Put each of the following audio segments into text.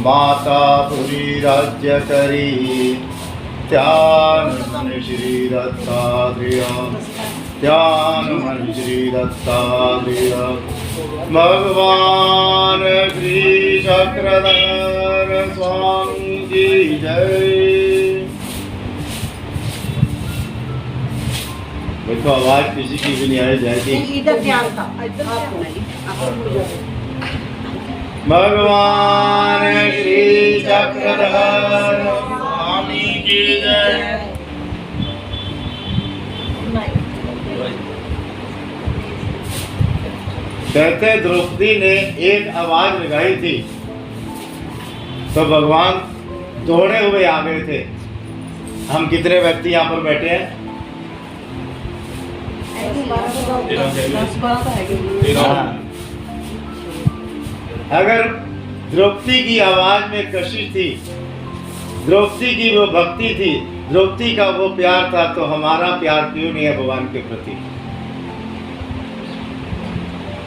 माता पुरी राज्य करी त्यान मन श्री दत्तात्रेय त्यान मन श्री दत्तात्रेय भगवान श्री चक्रधर स्वामी की जय। देखो आवाज किसी की भी नहीं आई जाएगी। इधर ध्यान था। भगवान श्री चक्रधर स्वामी की जय। कहते द्रौपदी ने एक आवाज लगाई थी तो भगवान दौड़े हुए आ गए थे। हम कितने व्यक्ति यहाँ पर बैठे हैं? अगर द्रौपदी की आवाज में कशिश थी, द्रौपदी की वो भक्ति थी, द्रौपदी का वो प्यार था, तो हमारा प्यार क्यों नहीं है भगवान के प्रति?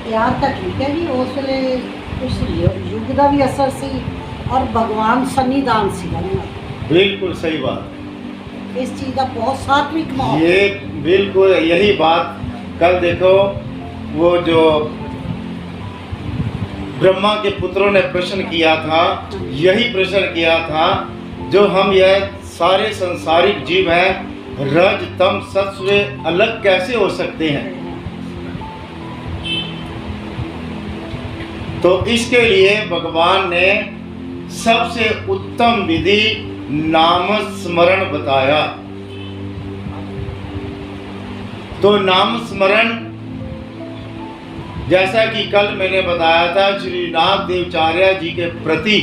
प्यार तो ठीक है जी, उस वे उस युग का भी असर सी और भगवान सन्निधान सी। बिल्कुल सही बात। इस चीज का बहुत सात्विक माहौल। ये बिल्कुल यही बात कल देखो वो जो ब्रह्मा के पुत्रों ने प्रश्न किया था, यही प्रश्न किया था जो हम यह सारे संसारिक जीव हैं, रज तम सत्व अलग कैसे हो सकते हैं? तो इसके लिए भगवान ने सबसे उत्तम विधि नाम स्मरण बताया। तो नाम स्मरण जैसा कि कल मैंने बताया था श्री नाग देवचार्य जी के प्रति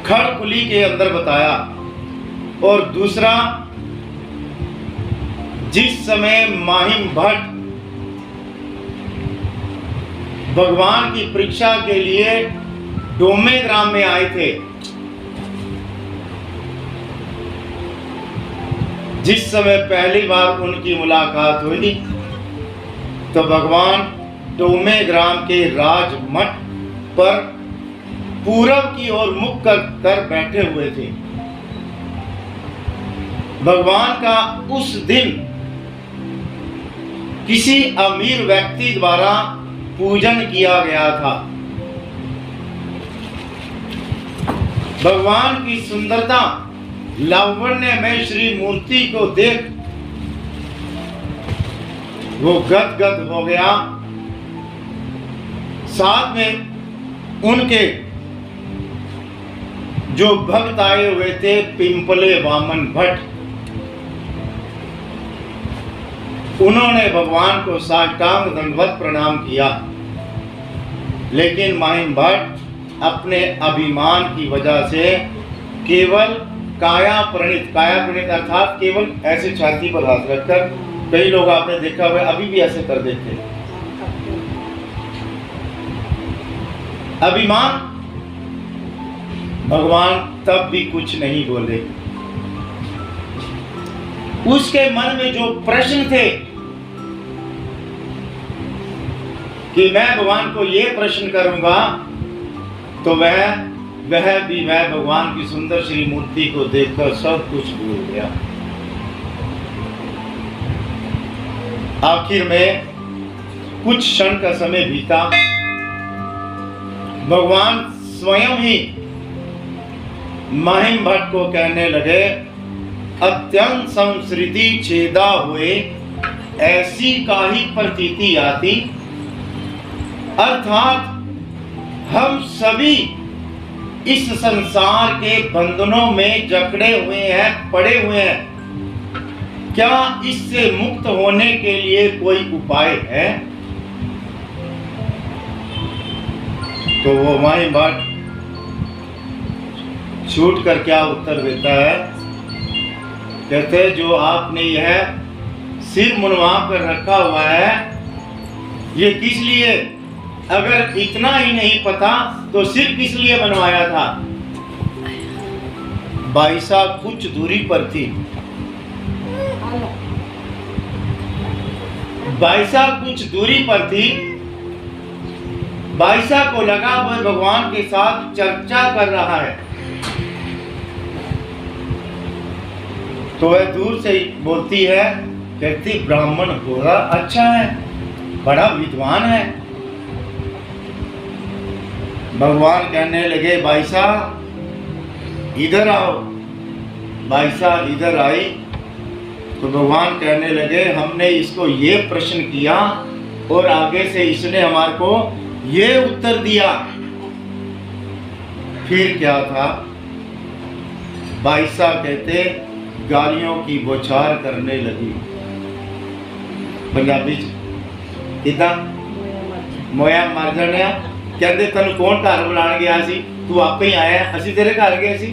खड़कुली के अंदर बताया। और दूसरा, जिस समय माहिम भट्ट भगवान की परीक्षा के लिए डोमे ग्राम में आए थे, जिस समय पहली बार उनकी मुलाकात हुई तो भगवान डोमे ग्राम के राजमठ पर पूरब की ओर मुख कर बैठे हुए थे। भगवान का उस दिन किसी अमीर व्यक्ति द्वारा पूजन किया गया था। भगवान की सुंदरता लावण्य में श्री मूर्ति को देख वो गदगद हो गया। साथ में उनके जो भक्त आए हुए थे पिंपले वामन भट्ट, उन्होंने भगवान को साष्टांग दंडवत प्रणाम किया। लेकिन माहिम भट्ट अपने अभिमान की वजह से केवल काया प्रणित अर्थात केवल ऐसे छाती पर हाथ रखकर, कई लोग आपने देखा हुआ अभी भी ऐसे कर देते हैं। अभिमान, भगवान तब भी कुछ नहीं बोले। उसके मन में जो प्रश्न थे कि मैं भगवान को ये प्रश्न करूंगा, तो वह भगवान की सुंदर श्री मूर्ति को देखकर सब कुछ भूल गया। आखिर में कुछ क्षण का समय बीता। भगवान स्वयं ही माहिम भट्ट को कहने लगे, अत्यंत संस्कृति छेदा हुए ऐसी काहि प्रतीति आती, अर्थात हम सभी इस संसार के बंधनों में जकड़े हुए हैं, पड़े हुए हैं। क्या इससे मुक्त होने के लिए कोई उपाय है? तो वो माहिम भट्ट छूट कर क्या उत्तर देता है? कहते जो आपने यह सिर मुनवा कर रखा हुआ है, ये किस लिए? अगर इतना ही नहीं पता तो सिर किस लिए बनवाया था? बाईसा कुछ दूरी पर थी। बाईसा कुछ दूरी पर थी। बाईसा को लगा वह भगवान के साथ चर्चा कर रहा है, तो वह दूर से बोलती है, कहती ब्राह्मण गोरा अच्छा है, बड़ा विद्वान है। भगवान कहने लगे बाईसा इधर आओ। बाईसा इधर आई तो भगवान कहने लगे हमने इसको ये प्रश्न किया और आगे से इसने हमारे को ये उत्तर दिया। फिर क्या था? बाईसा कहते गालियों की बौछार करने लगी। पंजाबी किदा मोया मर जाने कहते तेन कौन घर बुलाने गया सी? तू आपे ही आया, असी तेरे घर गए सी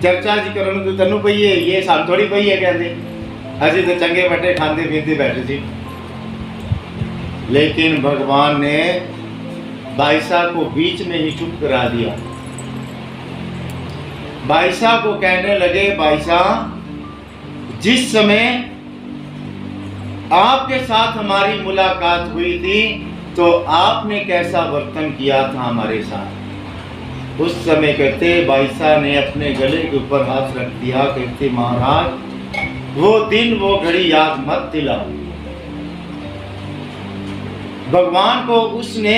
चर्चा जी करन, तू तेन पई है, ये साल थोड़ी पई है। कहते असी तो चंगे बैठे खाते पीते बैठे सी। लेकिन भगवान ने बाईसा को बीच में ही चुप करा दिया। बाईसा को कहने लगे बाईसा जिस समय आपके साथ हमारी मुलाकात हुई थी तो आपने कैसा वर्तन किया था हमारे साथ? उस समय कहते बाईसा ने अपने गले के ऊपर हाथ रख दिया। कहते महाराज वो दिन वो घड़ी याद मत दिलाओ। भगवान को उसने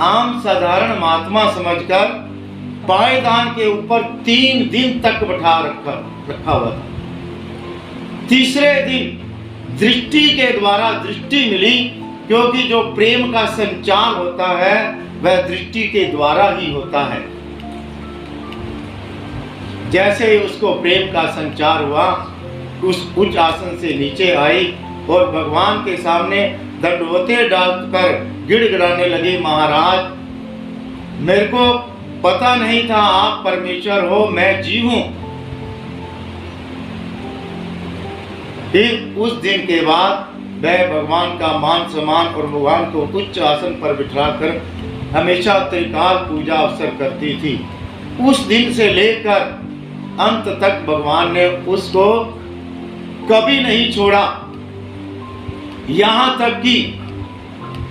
आम साधारण महात्मा समझकर पायदान के ऊपर 3 दिन तक बैठा रखा हुआ था। तीसरे दिन दृष्टि के द्वारा दृष्टि मिली, क्योंकि जो प्रेम का संचार होता है वह दृष्टि के द्वारा ही होता है। जैसे ही उसको प्रेम का संचार हुआ, उस उच्च आसन से नीचे आई और भगवान के सामने दंडवतें डालकर गिड़गिड़ाने लगी, महाराज मेरे को पता नहीं था आप परमेश्वर हो, मैं जीव हूं। फिर उस दिन के बाद वह भगवान का मान सम्मान और भगवान को उच्च आसन पर बिठाकर हमेशा त्रिकाल पूजा अवसर करती थी। उस दिन से लेकर अंत तक भगवान ने उसको कभी नहीं छोड़ा। यहाँ तक कि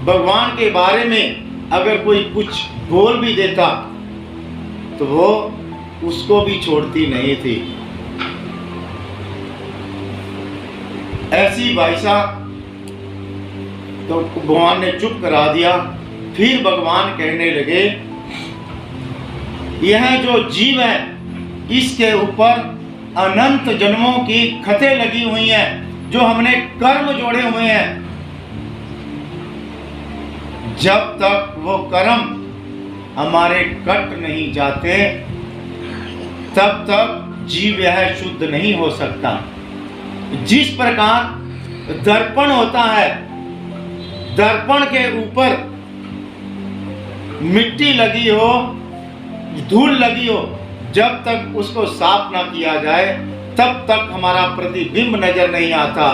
भगवान के बारे में अगर कोई कुछ बोल भी देता तो वो उसको भी छोड़ती नहीं थी। ऐसी बाईसा तो भगवान ने चुप करा दिया। फिर भगवान कहने लगे यह जो जीव है इसके ऊपर अनंत जन्मों की खतें लगी हुई हैं, जो हमने कर्म जोड़े हुए हैं। जब तक वो कर्म हमारे कट नहीं जाते तब तक जीव यह शुद्ध नहीं हो सकता। जिस प्रकार दर्पण होता है, दर्पण के ऊपर मिट्टी लगी हो, धूल लगी हो, जब तक उसको साफ ना किया जाए तब तक हमारा प्रतिबिंब नजर नहीं आता।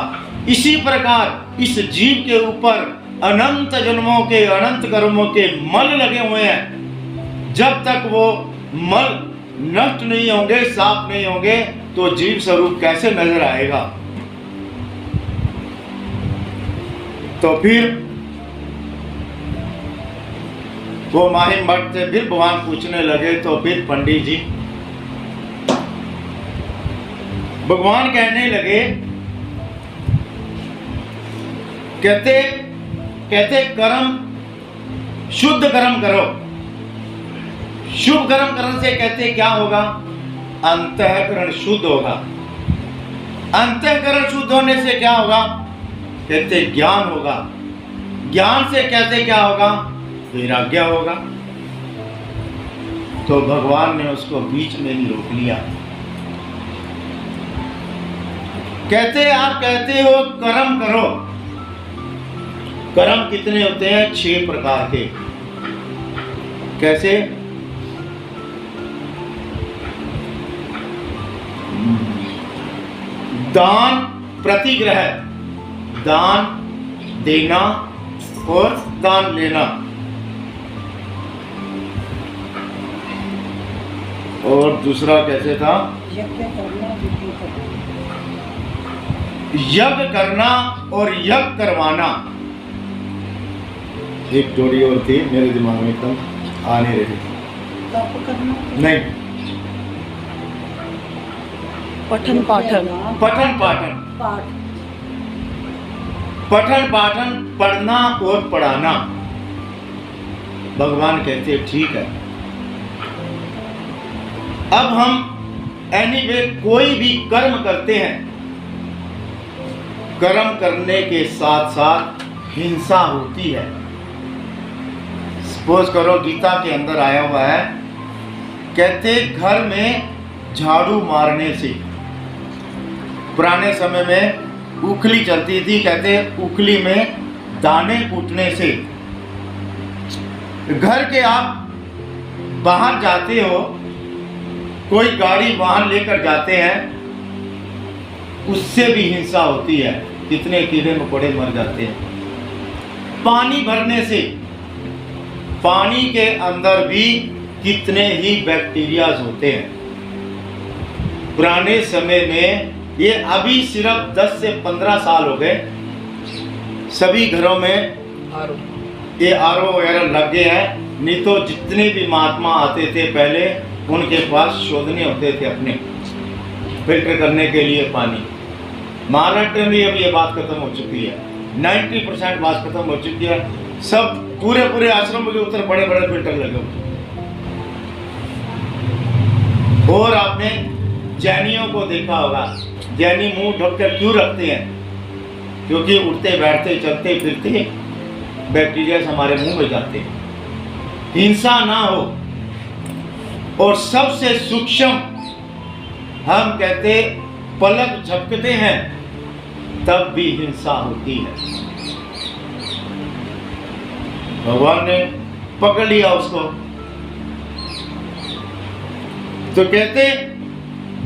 इसी प्रकार इस जीव के ऊपर अनंत जन्मों के अनंत कर्मों के मल लगे हुए हैं। जब तक वो मल नष्ट नहीं होंगे, साफ नहीं होंगे, तो जीव स्वरूप कैसे नजर आएगा? तो फिर वो माहिम भट्ट से फिर भगवान पूछने लगे। तो फिर पंडित जी भगवान कहने लगे, कहते कर्म शुद्ध कर्म करो। शुभ कर्म करने से कहते क्या होगा? अंतःकरण शुद्ध होगा। अंतःकरण शुद्ध होने से क्या होगा? कहते ज्ञान होगा। ज्ञान से कहते क्या होगा? वैराग्य होगा। तो भगवान ने उसको बीच में ही रोक लिया। कहते आप कहते हो कर्म करो। कर्म कितने होते हैं? 6 प्रकार के। कैसे? दान प्रतिग्रह, दान देना और दान लेना। और दूसरा कैसे था? यज्ञ करना, विधि करना। यज्ञ करना और यज्ञ करवाना। एक जोड़ी और थी मेरे दिमाग में एकदम आ नहीं रही। तप करना, नहीं, पठन पाठन। पठन पाठन। पाठ, पठन पाठन, पढ़ना और पढ़ाना। भगवान कहते ठीक है। अब हम एनीवे कोई भी कर्म करते हैं, कर्म करने के साथ साथ हिंसा होती है। सपोज करो गीता के अंदर आया हुआ है, कहते घर में झाड़ू मारने से, पुराने समय में उखली चलती थी, कहते उखली में दाने कूटने से, घर के आप बाहर जाते हो, कोई गाड़ी वाहन लेकर जाते हैं, उससे भी हिंसा होती है, कितने कीड़े मकोड़े मर जाते हैं। पानी भरने से, पानी के अंदर भी कितने ही बैक्टीरियाज होते हैं। पुराने समय में, ये अभी सिर्फ 10 से 15 साल हो गए, सभी घरों में ये आरओ वगैरह लग गए हैं। नहीं तो जितने भी महात्मा आते थे पहले, उनके पास शोधने होते थे अपने फिल्टर करने के लिए पानी। महाराष्ट्र में भी अभी ये बात खत्म हो चुकी है, 90% बात खत्म हो चुकी है। सब पूरे आश्रम के ऊपर बड़े बड़े फिल्टर लगे हुए। और आपने जैनियों को देखा होगा, जैनी मुंह ढककर क्यों रखते हैं? क्योंकि उठते बैठते चलते फिरते बैक्टीरिया हमारे मुंह में जाते हैं। हिंसा ना हो। और सबसे सूक्ष्म, हम कहते पलक झपकते हैं तब भी हिंसा होती है। भगवान ने पकड़ लिया उसको। तो कहते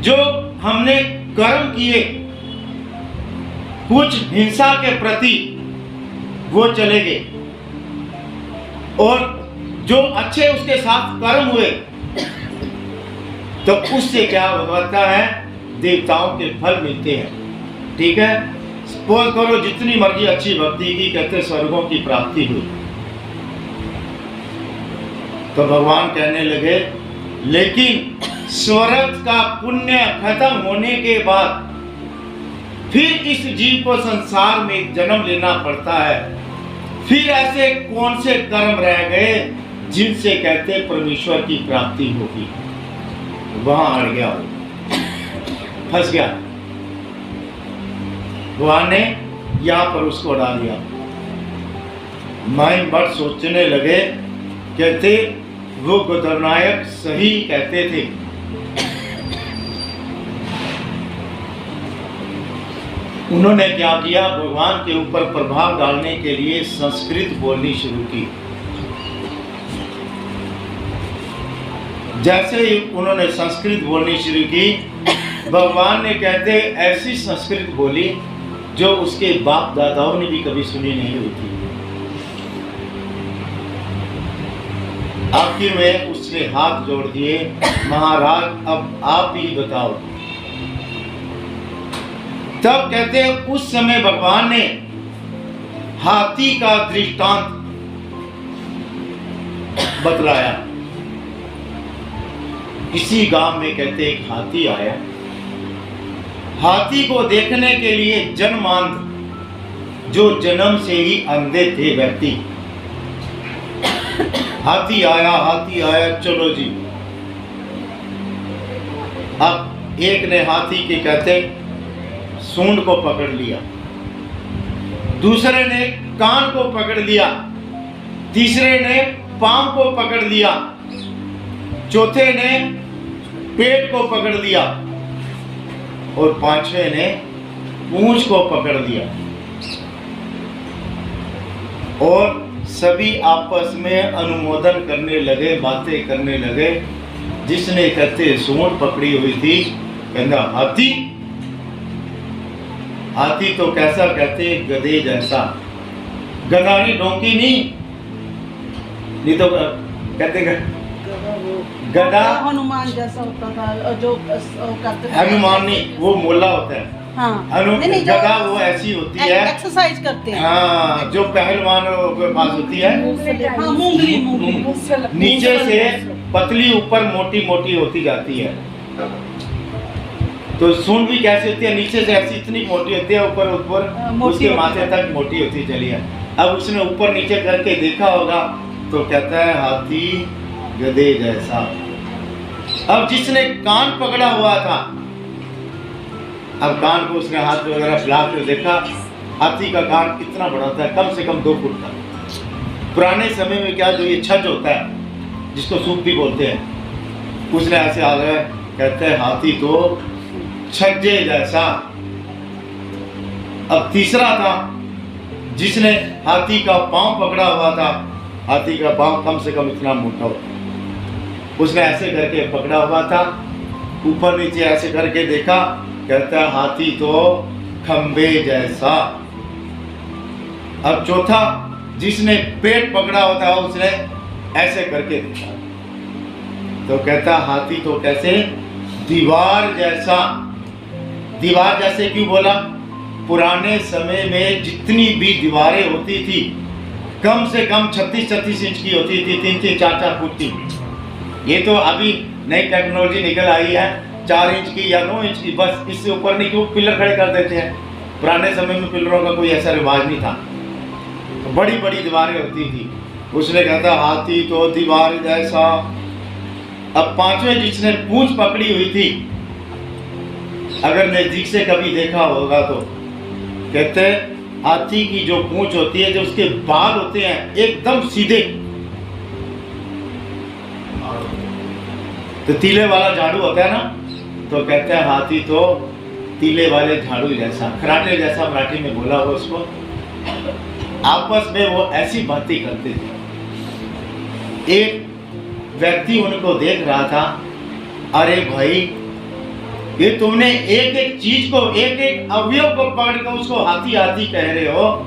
जो हमने कर्म किए कुछ हिंसा के प्रति, वो चले गए, और जो अच्छे उसके साथ कर्म हुए, तो उससे क्या होता है? देवताओं के फल मिलते हैं। ठीक है, सपोज करो जितनी मर्जी अच्छी भक्ति की, कहते स्वर्गों की प्राप्ति हुई। तो भगवान कहने लगे, लेकिन स्वर्ग का पुण्य खत्म होने के बाद फिर इस जीव को संसार में जन्म लेना पड़ता है। फिर ऐसे कौन से कर्म रह गए जिनसे कहते परमेश्वर की प्राप्ति होगी? वहां अड़ गया, फंस गया। भगवान ने यहां पर उसको डाल दिया। माइंड बट सोचने लगे, कहते वो गदरनायक सही कहते थे। उन्होंने क्या किया? भगवान के ऊपर प्रभाव डालने के लिए संस्कृत बोलनी शुरू की। जैसे ही उन्होंने संस्कृत बोलनी शुरू की, भगवान ने कहते ऐसी संस्कृत बोली जो उसके बाप दादाओं ने भी कभी सुनी नहीं हुई थी। आखिर में उसने हाथ जोड़ दिए, महाराज अब आप ही बताओ। तब कहते हैं उस समय भगवान ने हाथी का दृष्टांत बतलाया। किसी गांव में कहते एक हाथी आया। हाथी को देखने के लिए जन्मांध, जो जन्म से ही अंधे थे व्यक्ति, हाथी आया, चलो जी। अब एक ने हाथी के कहते सूंड को पकड़ लिया, दूसरे ने कान को पकड़ लिया, तीसरे ने पांव को पकड़ लिया, चौथे ने पेट को पकड़ लिया और पांचवें ने पूंछ को पकड़ लिया। और सभी आपस में अनुमोदन करने लगे, बातें करने लगे। जिसने कहते सूंड पकड़ी हुई थी कहना हाथी, हाथी तो कैसा कहते गधे जैसा, गधा नहीं, डोंकी नहीं तो कहते गधा हनुमान जैसा होता था जो करते थे। हनुमान नहीं, वो मोला होता है। हाँ गधा वो ऐसी होती है, एक्सरसाइज करते हैं। हाँ, जो पहलवान के पास होती है, हाँ, मूंगली नीचे से पतली ऊपर मोटी मोटी होती जाती है। तो सूंड भी कैसे होती है, नीचे से ऐसी इतनी मोटी होती है, ऊपर ऊपर उसके माथे तक मोटी होती चली है। अब उसने ऊपर नीचे करके देखा होगा तो कहता है हाथी गधे जैसा। अब जिसने कान पकड़ा हुआ था, अब कान को उसने हाथ में वगैरह फैला कर देखा, हाथी का कान कितना बड़ा होता है, कम से कम 2 फुट का। पुराने समय में क्या, जो ये छज होता है जिसको सूप भी बोलते हैं, उसने ऐसे आ गए, कहते हैं हाथी तो छज्जे जैसा। अब तीसरा था जिसने हाथी का पांव पकड़ा हुआ था, हाथी का पांव कम से कम इतना मोटा होता, उसने ऐसे करके पकड़ा हुआ था, ऊपर नीचे ऐसे करके देखा, कहता है हाथी तो खंबे जैसा। अब चौथा जिसने पेट पकड़ा होता है, उसने ऐसे करके देखा तो कहता हाथी तो कैसे दीवार जैसा। दीवार जैसे क्यों बोला, पुराने समय में जितनी भी दीवारें होती थी कम से कम 36-36 इंच की होती थी, 3-3, 4-4 फुट की। ये तो अभी नई टेक्नोलॉजी निकल आई है 4 इंच की या 9 इंच की, बस इससे ऊपर नहीं, क्यों पिलर खड़े कर देते हैं। पुराने समय में पिलरों का कोई ऐसा रिवाज नहीं था, तो बड़ी बड़ी दीवारें होती थी। उसने कहा था हाथी तो दीवार जैसा। अब पांचवें जिसने पूंछ पकड़ी हुई थी, अगर नजदीक से कभी देखा होगा तो कहते हैं हाथी की जो पूंछ होती है, जो उसके बाल होते हैं एकदम सीधे, तो तीले वाला झाड़ू होता है ना, तो कहते हैं हाथी तो तीले वाले झाड़ू जैसा, खराटे जैसा मराठी में बोला हो उसको। आपस में वो ऐसी बातें करते थे। एक व्यक्ति उनको देख रहा था, अरे भाई ये तुमने एक एक चीज को, एक एक अवयव को पकड़ कर उसको हाथी हाथी कह रहे हो,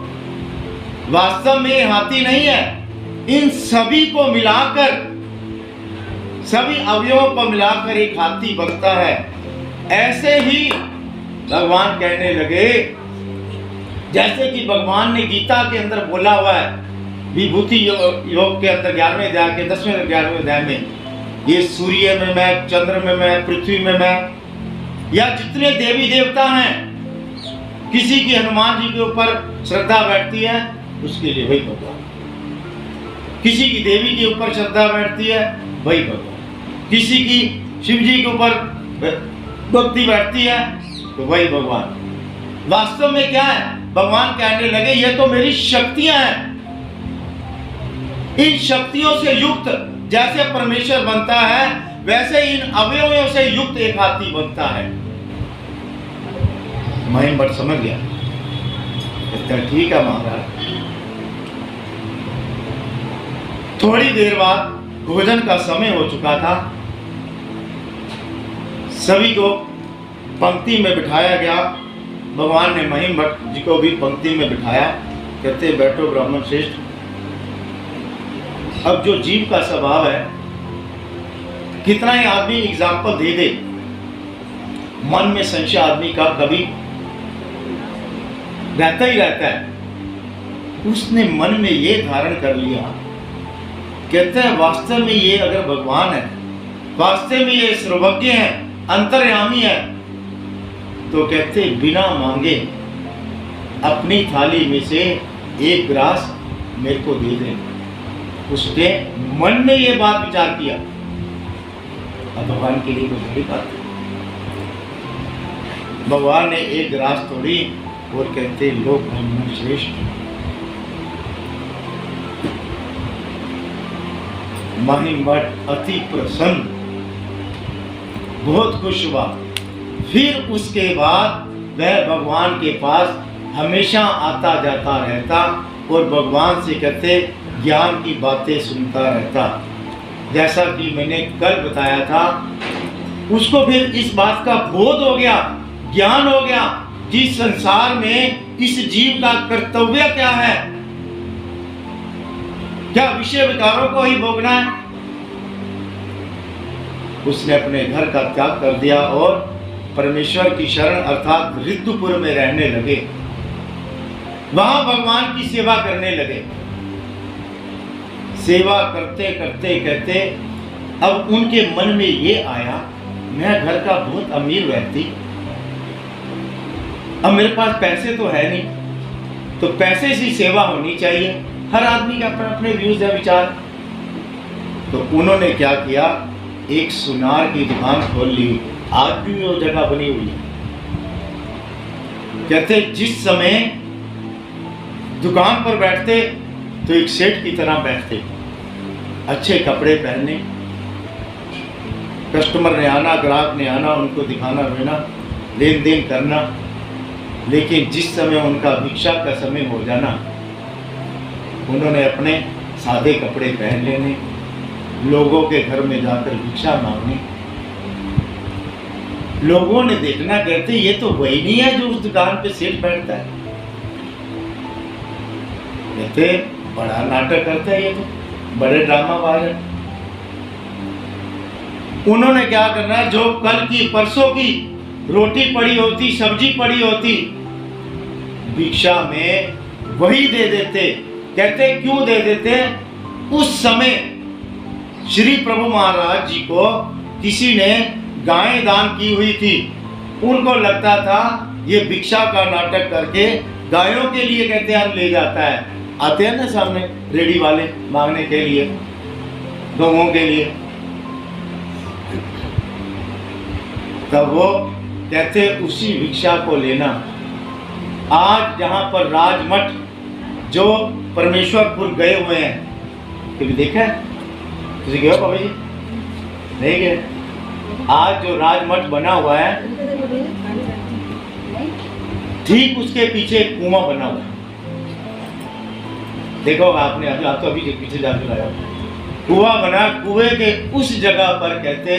वास्तव में हाथी नहीं है, इन सभी को मिलाकर, सभी अवयवों को मिलाकर एक हाथी बनता है। ऐसे ही भगवान कहने लगे, जैसे कि भगवान ने गीता के अंदर बोला हुआ है, विभूति योग के अंदर 11वें अध्याय के 10वें 11वें अध्याय में, ये सूर्य में मैं, चंद्र में मैं, पृथ्वी में मैं, या जितने देवी देवता हैं, किसी की हनुमान जी के ऊपर श्रद्धा बैठती है उसके लिए वही भगवान, किसी की देवी के ऊपर श्रद्धा बैठती है वही भगवान, किसी की शिव जी के ऊपर भक्ति बैठती है तो वही भगवान। वास्तव में क्या है, भगवान कहने लगे ये तो मेरी शक्तियां हैं, इन शक्तियों से युक्त जैसे परमेश्वर बनता है वैसे इन अवयवों से युक्त एक हाथी बनता है। महिम भट्ट समझ गया, इतना ठीक है महाराज। थोड़ी देर बाद भोजन का समय हो चुका था, सभी को पंक्ति में बिठाया गया। भगवान ने महिम भट्ट जी को भी पंक्ति में बिठाया, कहते बैठो ब्राह्मण श्रेष्ठ। अब जो जीव का स्वभाव है, कितना ही आदमी एग्जाम्पल दे दे, मन में संशय आदमी का कभी रहता ही रहता है। उसने मन में ये धारण कर लिया, कहते हैं वास्तव में ये अगर भगवान है, वास्तव में ये सर्वज्ञ है, अंतर्यामी है, तो कहते बिना मांगे अपनी थाली में से एक ग्रास मेरे को दे दे। उसके मन में ये बात विचार किया, अब भगवान के लिए कोई बड़ी बात है। भगवान ने एक ग्रास तोड़ी और कहते लोक ब्राह्मण श्रेष्ठ। महिम भट्ट अति प्रसन्न, बहुत खुश हुआ। फिर उसके बाद वह भगवान के पास हमेशा आता जाता रहता और भगवान से कहते ज्ञान की बातें सुनता रहता। जैसा कि मैंने कल बताया था उसको फिर इस बात का बोध हो गया, ज्ञान हो गया कि संसार में इस जीव का कर्तव्य क्या है, क्या विषय विकारों को ही भोगना है। उसने अपने घर का त्याग कर दिया और परमेश्वर की शरण अर्थात ऋतुपुर में रहने लगे, वहां भगवान की सेवा करने लगे। सेवा करते करते कहते अब उनके मन में ये आया, मैं घर का बहुत अमीर व्यक्ति, अब मेरे पास पैसे तो है नहीं, तो पैसे से सेवा होनी चाहिए। हर आदमी के अपने अपने व्यूज है, विचार। तो उन्होंने क्या किया, एक सुनार की दुकान खोल ली। आज भी वो जगह बनी हुई है। कहते जिस समय दुकान पर बैठते तो एक सेठ की तरह बैठते, अच्छे कपड़े पहनने, कस्टमर ने आना, ग्राहक ने आना, उनको दिखाना देना, लेन देन करना। लेकिन जिस समय उनका भिक्षा का समय हो जाना, उन्होंने अपने सादे कपड़े पहन लेने, लोगों के घर में जाकर भिक्षा मांगनी। लोगों ने देखना, कहते ये तो वही नहीं है जो उस दुकान पे सेठ बैठता है। कहते बड़ा नाटक करता है ये तो, बड़े ड्रामाबाज है। उन्होंने क्या करना, जो कल की परसों की रोटी पड़ी होती, सब्जी पड़ी होती, भिक्षा में वही दे देते। कहते क्यों दे देते, उस समय श्री प्रभु महाराज जी को किसी ने गायें दान की हुई थी। उनको लगता था ये भिक्षा का नाटक करके गायों के लिए कहते हैं ले जाता है। आते हैं ना सामने रेडी वाले मांगने के लिए, गौओं के लिए, तब वो कहते उसी भिक्षा को लेना। आज जहां पर राजमठ जो परमेश्वरपुर गए हुए हैं, कभी देखा है? तुझे गए बाबा जी? नहीं गए? आज जो राजमठ बना हुआ है, ठीक उसके पीछे एक कुआं बना हुआ है। देखो आपने, आप तो अभी पीछे जाकर आया, कुआं बना, कुएं के उस जगह पर कहते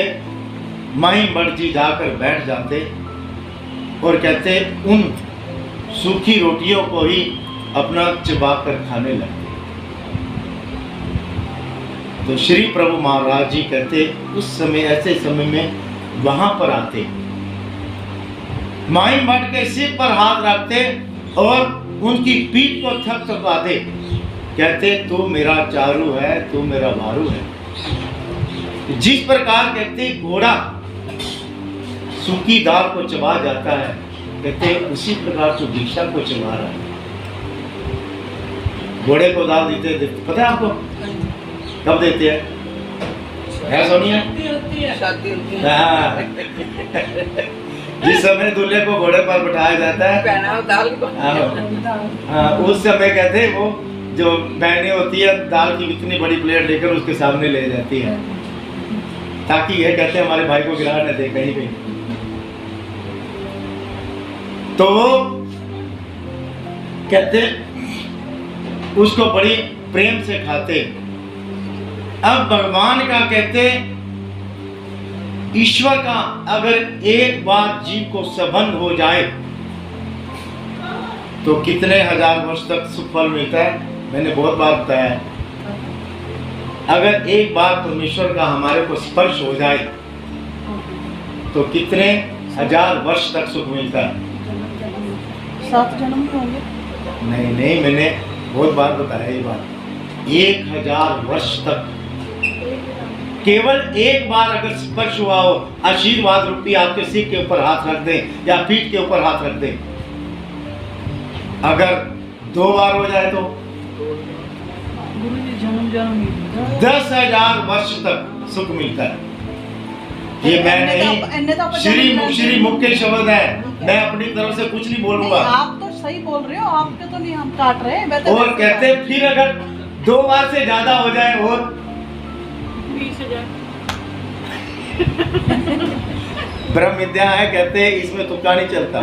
माई मर्जी जाकर बैठ जाते और कहते उन सूखी रोटियों को ही अपना चबाकर खाने लगते। तो श्री प्रभु महाराज जी कहते उस समय, ऐसे समय में वहां पर आते, माई मठ के सिर पर हाथ रखते और उनकी पीठ को थपथपाते। कहते तू मेरा चारू है, तू मेरा भारू है। जिस प्रकार कहते घोड़ा सूखी दाल को चबा जाता है, कहते उसी प्रकार से भिक्षा को चबा रहा है। घोड़े को दाल देते, पता है आपको कब देते हैं? सोनिया, हाँ। जिस समय दूल्हे को घोड़े पर बिठाया जाता है, हाँ, उस समय कहते वो जो बहनें होती है दाल की इतनी बड़ी प्लेट लेकर उसके सामने ले जाती है, ताकि ये कहते हैं हमारे भाई को गिरा न दे कहीं पे। तो कहते उसको बड़ी प्रेम से खाते। अब भगवान का कहते ईश्वर का अगर एक बार जीव को संबंध हो जाए तो कितने हजार वर्ष तक सुख फल मिलता है। मैंने बहुत बार बताया, अगर एक बार परमेश्वर का हमारे को स्पर्श हो जाए तो कितने हजार वर्ष तक सुख मिलता है। 7 जन्म होंगे? नहीं, मैंने बहुत बार बताया ये बात। 1000 वर्ष तक केवल एक बार अगर स्पर्श हुआ हो, आशीर्वाद रूपी आपके सिर के ऊपर हाथ रख दें या पीठ के ऊपर हाथ रख दें, अगर 2 बार हो जाए तो 10,000 वर्ष तक सुख मिलता है। ये मैं नहीं, श्री मुख के शब्द है, मैं अपनी तरफ से कुछ नहीं बोलूंगा। आप तो सही बोल रहे हो, आपके तो नहीं हम काट रहे हैं। और कहते फिर अगर 2 बार से ज्यादा हो जाए और 20,000 ब्रह्म विद्या है, कहते इसमें तुक्का नहीं चलता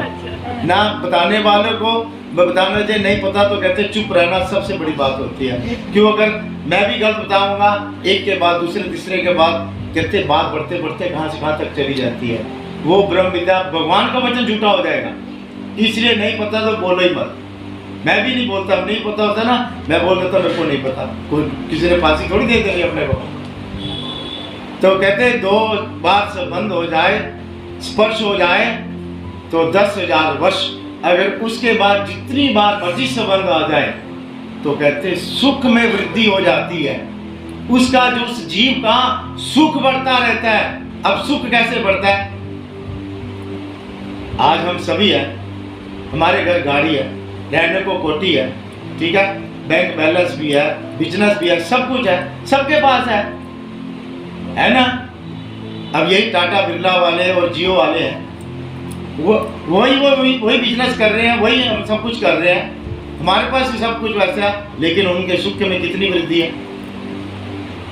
ना। बताने वालों को बताना चाहिए, नहीं पता तो कहते चुप रहना सबसे बड़ी बात होती है। क्यों, अगर मैं भी गलत बताऊंगा एक के बाद दूसरे तीसरे के बाद कहते बात बढ़ते बढ़ते कहाँ से कहाँ तक चली जाती है। वो ब्रह्म विद्या, भगवान का वचन झूठा हो जाएगा, इसलिए नहीं पता तो बोलो ही मत। मैं भी नहीं बोलता, नहीं पता होता ना मैं बोल देता मेरे को नहीं पता, कोई किसी ने फांसी थोड़ी दे देनी अपने को। तो कहते 2 बार संबंध हो जाए, स्पर्श हो जाए तो 10,000 वर्ष, अगर उसके बाद जितनी बार मर्जी संबंध आ जाए तो कहते सुख में वृद्धि हो जाती है। उसका जो उस जीव का सुख बढ़ता रहता है। अब सुख कैसे बढ़ता है? आज हम सभी हैं, हमारे घर गाड़ी है, रहने को कोठी है, ठीक है, बैंक बैलेंस भी है, बिजनेस भी है, सब कुछ है, सबके पास है ना। अब यही टाटा बिरला वाले और जियो वाले हैं, वही बिजनेस कर रहे हैं, वही हम सब कुछ कर रहे हैं, हमारे पास भी सब कुछ वैसा है, लेकिन उनके सुख में कितनी वृद्धि है।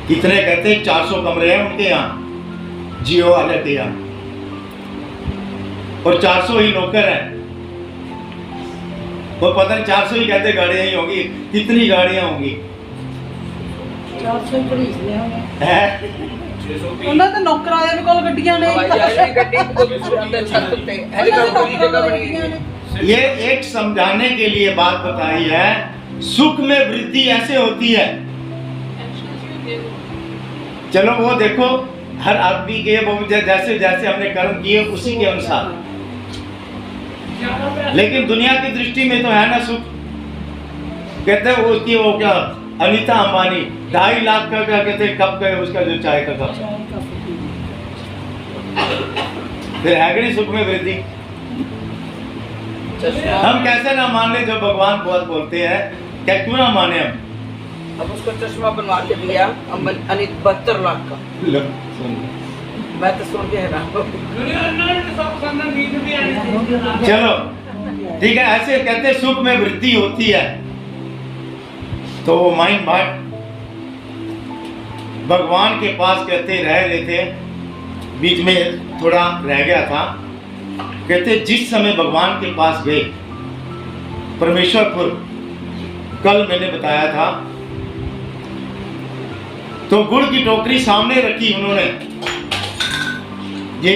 कितने कहते 400 कमरे हैं उनके यहाँ, जियो वाले के यहाँ, और 400 ही नौकर हैं। वो पता नहीं 400 ही कहते गाड़ियां ही होंगी, कितनी गाड़ियां होंगी 400 ही इसलिए होंगे है। ਉਹਨਾਂ ਦੇ ਨੌਕਰਾਂ ਦੇ ਕੋਲ ਗੱਡੀਆਂ ਨੇ ये एक समझाने के लिए बात बताई है, सुख में वृद्धि ऐसे होती है। चलो वो देखो हर आदमी के जैसे जैसे हमने कर्म किए उसी के अनुसार, लेकिन दुनिया की दृष्टि में तो है ना सुख। कहते हैं उसकी वो क्या अनीता अंबानी 2.5 लाख का क्या कहते कप का उसका जो चाय का कप, फिर है कि नहीं सुख में वृद्धि। हम कैसे ना मान ले जब भगवान बहुत बोलते हैं, क्या क्यों ना माने हम। अब उसको चश्मा बनवा के दिया 72 लाख का, लो, सुन। मैं तो सुन के हैरान हो गई। चलो ठीक है, ऐसे कहते सुख में वृद्धि होती है। तो वो माइंड भाट भगवान के पास कहते रह रहे थे, बीच में थोड़ा रह गया था। कहते जिस समय भगवान के पास गए परमेश्वरपुर, कल मैंने बताया था, तो गुड़ की टोकरी सामने रखी उन्होंने। ये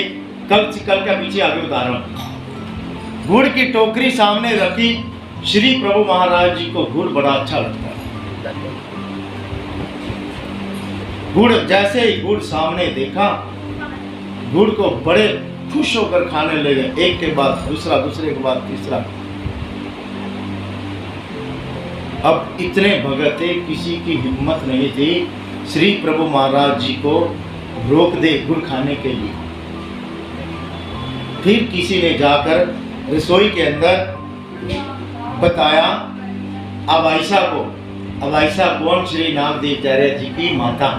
कल का पीछे आगे बता रहा हूं। गुड़ की टोकरी सामने रखी, श्री प्रभु महाराज जी को गुड़ बड़ा अच्छा लगता है। गुड़ जैसे ही गुड़ सामने देखा, गुड़ को बड़े खुश होकर खाने लगे, एक के बाद दूसरा, दूसरे के बाद तीसरा। अब इतने भगत थे, किसी की हिम्मत नहीं थी श्री प्रभु महाराज जी को रोक दे गुड़ खाने के लिए। फिर किसी ने जाकर रसोई के अंदर बताया अबाइसा को। अबाइसा कौन? श्री नागदेवाचार्य जी की माता।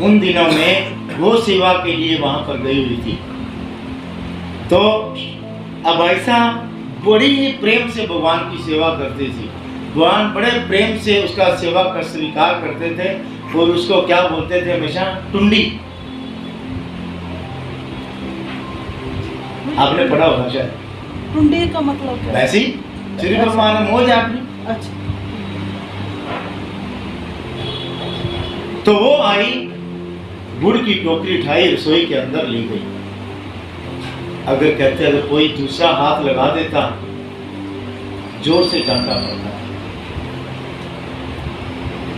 उन दिनों में वो सेवा के लिए वहां पर गई हुई थी। तो अबाइसा बड़ी ही प्रेम से भगवान की सेवा करती थी। भगवान बड़े प्रेम से उसका सेवा का स्वीकार करते थे और उसको क्या बोलते थे हमेशा? टुंडी। आपने पढ़ा होगा शायद। टुंडी का मतलब क्या है? वैसी श्री भगवान ने मोज आपने। अच्छा, तो वो आई, गुड़ की टोकरी उठाई, रसोई के अंदर ले गई। अगर कहते अगर कोई दूसरा हाथ लगा देता, जोर से चांटा पड़ता।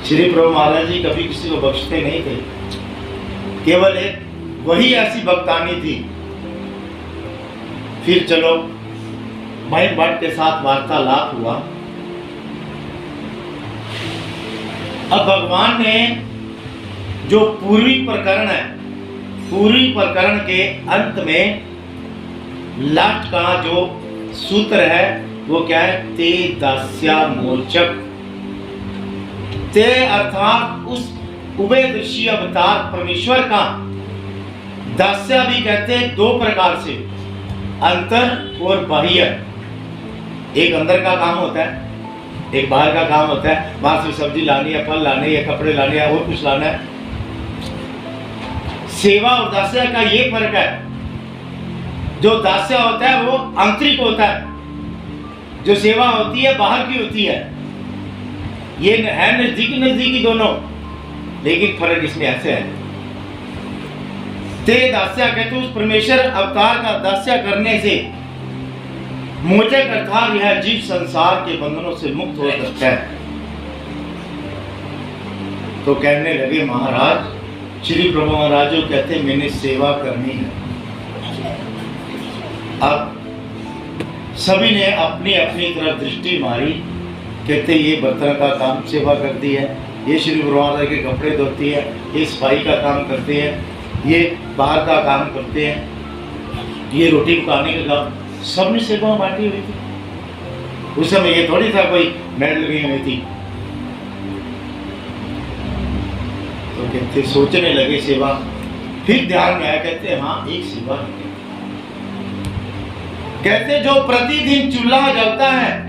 श्री प्रभु महाराज जी कभी किसी को बख्शते नहीं थे। केवल एक वही ऐसी भक्तानी थी। फिर चलो भाई भट्ट के साथ वार्तालाप हुआ। अब भगवान ने जो पूर्वी प्रकरण है, पूर्वी प्रकरण के अंत में लास्ट का जो सूत्र है वो क्या है? ते दास्या मोचक। ते अर्थात उस उभयदर्शी अवतार परमेश्वर का। दास्या भी कहते हैं 2 प्रकार से, अंतर और बाह्य। एक अंदर का काम होता है, एक बाहर का काम होता है। बाहर से सब्जी लानी है, फल लाने या कपड़े लाने है, और कुछ लाना है। सेवा और दास्य का ये फर्क है। जो दास्य होता है वो आंतरिक होता है, जो सेवा होती है बाहर की होती है। ये है नजदीकी नजदीकी दोनों, लेकिन फर्क इसमें ऐसे है। ते दास्या कहते उस परमेश्वर अवतार का दास्या करने से मुझे कथा यह जीव संसार के बंधनों से मुक्त हो सकता है। तो कहने लगे महाराज, श्री प्रभु महाराज जो कहते मैंने सेवा करनी है। अब सभी ने अपनी अपनी तरफ दृष्टि मारी, कहते ये बर्तन का काम सेवा करती है, ये श्री प्रभु महाराज के कपड़े धोती है, ये सफाई का काम करते हैं, ये बाहर का काम करते हैं, ये रोटी पकाने का काम, सबने सेवा बांटी हुई थी। उस समय ये थोड़ी था कोई मेडल लगी हुई थी। तो कहते सोचने लगे सेवा, फिर ध्यान में आया, कहते हाँ एक सेवा है। कहते जो प्रतिदिन चूल्हा जलता है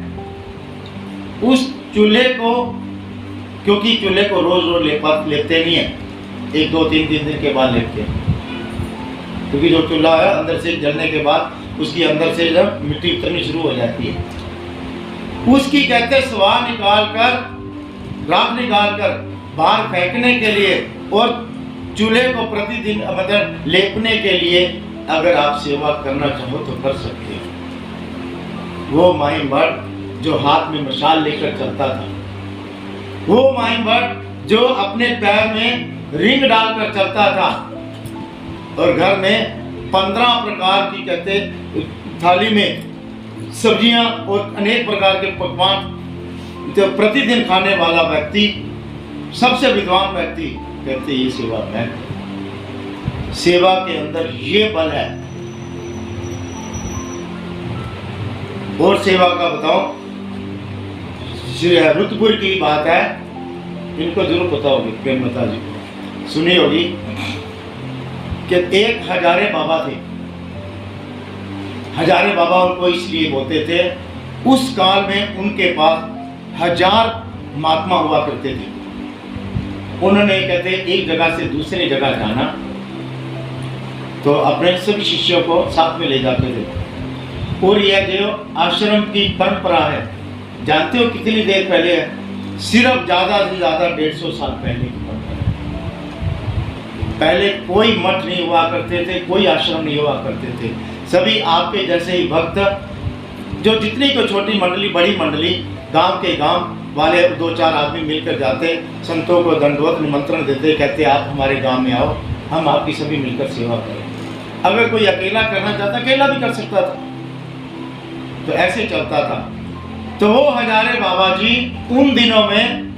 उस चूल्हे को, क्योंकि चूल्हे को रोज रोज लेपते नहीं है, एक दो तीन दिन के बाद लेपते हैं, क्योंकि जो चूल्हा है अंदर से जलने के बाद उसकी अंदर से जब मिट्टी उतरनी शुरू हो जाती है, उसकी कहते स्वाह निकाल कर, राख निकाल कर बाहर फेंकने के लिए और चूल्हे को प्रतिदिन मतलब लेपने के लिए अगर आप सेवा करना चाहो तो कर सकते हो। वो माहिम भट्ट जो हाथ में मशाल लेकर चलता था, वो माहिम भट्ट जो अपने पैर में रिंग डालकर चलता था और घर में 15 प्रकार की कहते थाली में सब्जियां और अनेक प्रकार के पकवान जो प्रतिदिन खाने वाला व्यक्ति, सबसे विद्वान व्यक्ति, कहते ये सेवा मैं। सेवा के अंदर ये बल है। और सेवा का बताओ, रुद्रपुर की बात है, इनको जरूर पता होगी, प्रेम माता जी को सुनी होगी कि एक हजारे बाबा थे। हजारे बाबा उनको इसलिए बोलते थे, उस काल में उनके पास 1000 महात्मा हुआ करते थे। उन्होंने कहते एक जगह से दूसरी जगह जाना तो अपने सभी शिष्यों को साथ में ले जाते थे। और यह जो आश्रम की परंपरा है, जानते हो कितनी देर पहले है? सिर्फ ज़्यादा से ज़्यादा 150 साल पहले की परंपरा है। पहले कोई मठ नहीं हुआ करते थे, कोई आश्रम नहीं हुआ करते थे। सभी आपके जैसे ही भक्त जो जितनी को छोटी मंडली बड़ी मंडली गांव के गांव वाले 2-4 आदमी मिलकर जाते, संतों को दंडवत निमंत्रण देते, कहते आप हमारे गांव में आओ, हम आपकी सभी मिलकर सेवा करें। अगर कोई अकेला करना चाहता अकेला भी कर सकता था। तो ऐसे चलता था। तो वो हजारे बाबा जी उन दिनों में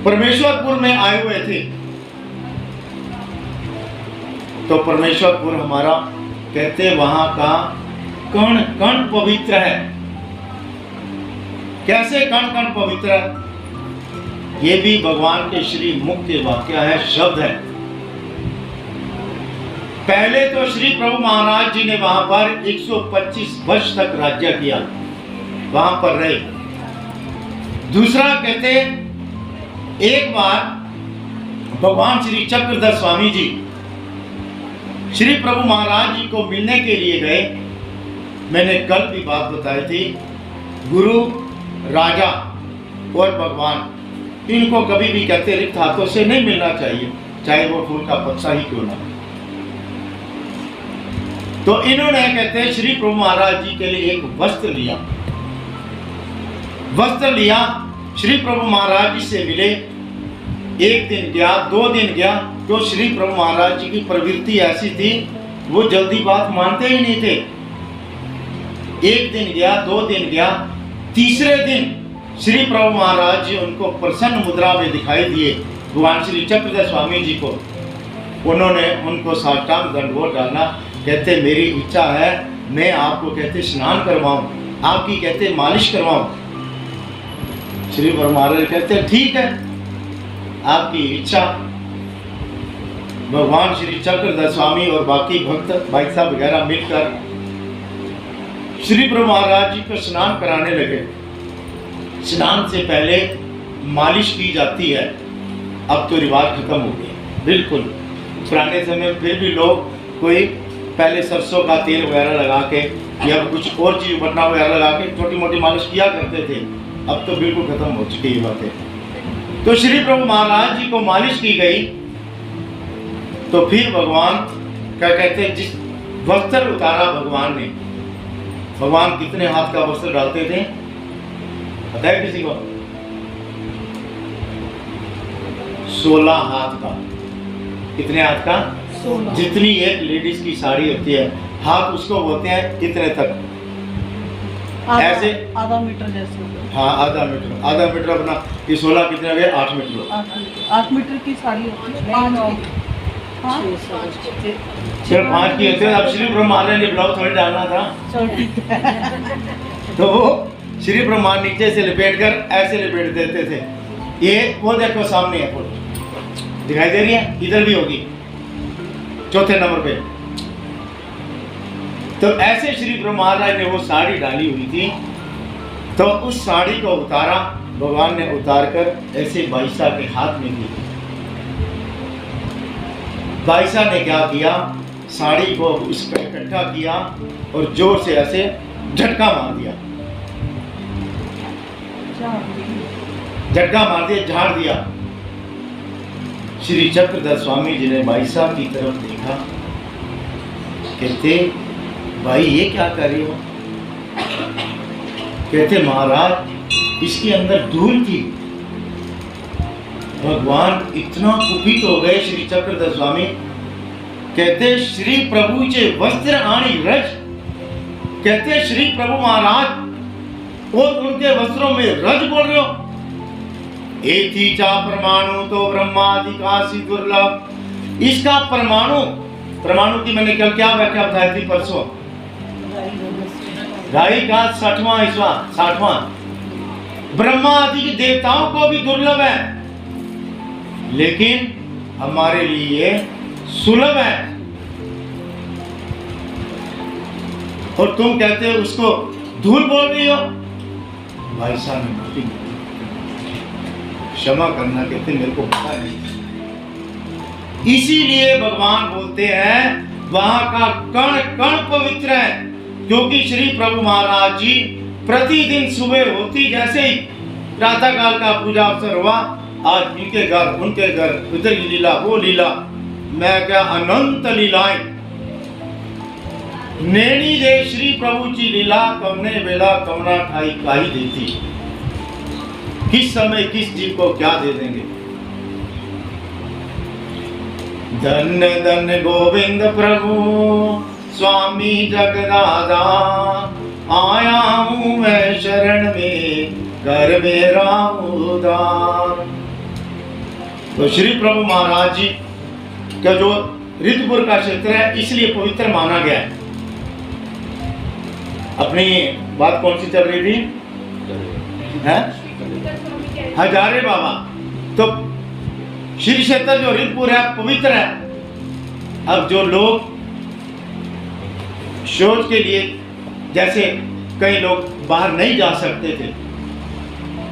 परमेश्वरपुर में आए हुए थे। तो परमेश्वरपुर हमारा कहते वहां का कण कण पवित्र है। कैसे कण कण पवित्र है? ये भी भगवान के श्री मुख के वाक्य है, शब्द है। पहले तो श्री प्रभु महाराज जी ने वहां पर 125 वर्ष तक राज्य किया, वहां पर रहे। दूसरा कहते एक बार भगवान श्री चक्रधर स्वामी जी श्री प्रभु महाराज जी को मिलने के लिए गए। मैंने कल भी बात बताई थी, गुरु, राजा और भगवान इनको कभी भी कहते रिक्त हाथों से नहीं मिलना चाहिए, चाहे वो फूल का पत्ता ही क्यों ना। तो इन्होंने कहते श्री प्रभु महाराज जी के लिए एक वस्त्र लिया। वस्त्र लिया, श्री प्रभु महाराज जी से मिले। एक दिन गया, 2 दिन गया, तो श्री प्रभु महाराज जी की प्रवृत्ति ऐसी थी, वो जल्दी बात मानते ही नहीं थे। 1 दिन गया, 2 दिन गया, तीसरे दिन श्री प्रभु महाराज जी उनको प्रसन्न मुद्रा में दिखाई दिए। भगवान श्री चक्रधर स्वामी जी को उन्होंने उनको साष्टांग दंडवत डालना। कहते मेरी इच्छा है मैं आपको कहते स्नान करवाऊं, आपकी कहते मालिश करवाऊं। श्री प्रभु महाराज कहते ठीक है, आपकी इच्छा। भगवान श्री चक्रधर स्वामी और बाकी भक्त भाई साहब वगैरह मिलकर श्री प्रभु महाराज जी को स्नान कराने लगे। स्नान से पहले मालिश की जाती है, अब तो रिवाज खत्म हो गया बिल्कुल। पुराने समय फिर भी लोग कोई पहले सरसों का तेल वगैरह लगा के या कुछ और चीज बटना वगैरह लगा के छोटी मोटी मालिश किया करते थे, अब तो बिल्कुल खत्म हो चुकी है बातें। तो श्री प्रभु महाराज जी को मालिश की गई। तो फिर भगवान क्या कहते हैं, जिस वस्त्र उतारा भगवान ने, भगवान कितने हाथ का वस्त्र डालते थे पता है किसी को? 16 हाथ का। कितने हाथ का? 16। जितनी एक लेडीज की साड़ी होती है, हाथ उसको बोलते हैं कितने तक? ऐसे आधा मीटर जैसे होगा। हाँ, आधा मीटर। आधा मीटर अपना ये 16 कितने हो गए? 8 मीटर। 8 मीटर की साड़ी होती है। 5 की। हाँ? चलो 5 की होते हैं। अब श्री ब्रह्मांड ने ब्लाउज थोड़ी डालना था, चलो ठीक है। तो वो श्री ब्रह्मांड नीचे से लपेट कर ऐसे लपेट देते थे। ये वो देखो सामने है फोटो, दिखाई दे रही है? इधर भी होगी, चौथे नंबर पे। तो ऐसे श्री ब्रह्मांड ने वो साड़ी डाली हुई थी, तो उस साड़ी को उतारा भगवान ने, उतार कर ऐसे बाईसा के हाथ में दी। बाईसा ने क्या किया, साड़ी को उसका इकट्ठा किया और जोर से ऐसे झटका मार दिया, झटका मार दिया, झाड़ दिया। श्री चक्रधर स्वामी जी ने बाईसा की तरफ देखा, कहते भाई ये क्या कर रही हो? कहते महाराज इसके अंदर धूल थी। भगवान इतना कुपित हो गए श्री चक्रधर स्वामी, कहते श्री प्रभु चे वस्त्र आणी रज, कहते श्री प्रभु महाराज और उनके वस्त्रों में रज बोल रहे हो? एथी चा परमाणु तो ब्रह्मादिकासी दुर्लभ। इसका परमाणु, परमाणु की मैंने कल क्या व्याख्या बताई थी परसों? राई का 60वां हिस्सा, 60वां। ब्रह्मा आदि के देवताओं को भी दुर्लभ है, लेकिन हमारे लिए सुलभ है। और तुम कहते हो उसको धूल बोल रही हो? भाई साहब ने माफी मांगी, क्षमा करना, कहते मेरे को पता नहीं। इसीलिए भगवान बोलते हैं वहां का कण कण पवित्र है, क्योंकि श्री प्रभु महाराज जी प्रतिदिन सुबह होती जैसे ही प्रातः काल का पूजा अवसर हुआ, आज इनके घर उनके घर, इधर की लीला वो लीला, मैं क्या अनंत लीलाएं नैनी दे श्री प्रभु की लीला, कमने बेला कमना ठाई काई देती। किस समय किस जीव को क्या दे देंगे। धन्य धन्य गोविंद प्रभु स्वामी जगदादा, आया हूँ मैं शरण में कर मेरा उद्धार। तो श्री प्रभु महाराज जी का जो रितपुर का क्षेत्र है इसलिए पवित्र माना गया है। अपनी बात कौन सी चल रही थी? हजारे बाबा। तो श्री क्षेत्र जो रितपुर है पवित्र है। अब जो लोग शोध के लिए, जैसे कई लोग बाहर नहीं जा सकते थे,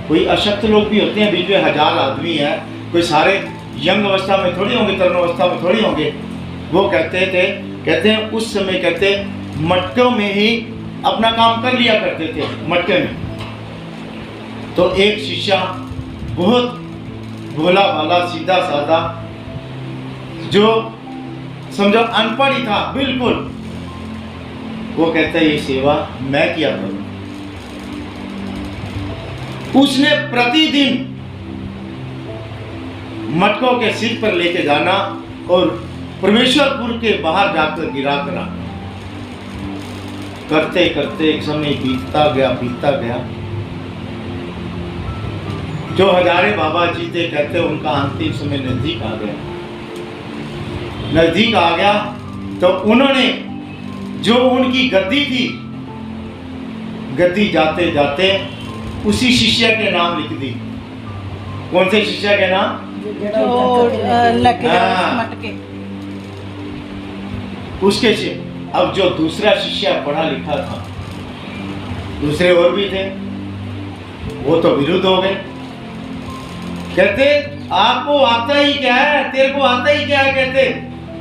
कोई अशक्त लोग भी होते हैं, बीच में 1000 आदमी है, कोई सारे यंग अवस्था में थोड़ी होंगे, तरुण अवस्था में थोड़ी होंगे। वो कहते हैं उस समय कहते मटकों में ही अपना काम कर लिया करते थे, मटके में। तो एक शिष्य बहुत भोला भाला सीधा साधा, जो समझो अनपढ़ ही था बिल्कुल, वो कहता है ये सेवा मैं किया करूं। उसने प्रतिदिन मटकों के सिर पर लेके जाना और परमेश्वरपुर के बाहर जाकर गिरा करा। करते करते एक समय बीतता गया। जो हजारे बाबा जी थे, कहते उनका अंतिम समय नजदीक आ गया। तो उन्होंने जो उनकी गद्दी थी, गद्दी जाते जाते उसी शिष्य के नाम लिख दी। कौन से शिष्य के नाम? मटके उसके से। अब जो दूसरा शिष्य पढ़ा लिखा था, दूसरे और भी थे, वो तो विरुद्ध हो गए। कहते आपको आता ही क्या है, तेरे को आता ही क्या है। कहते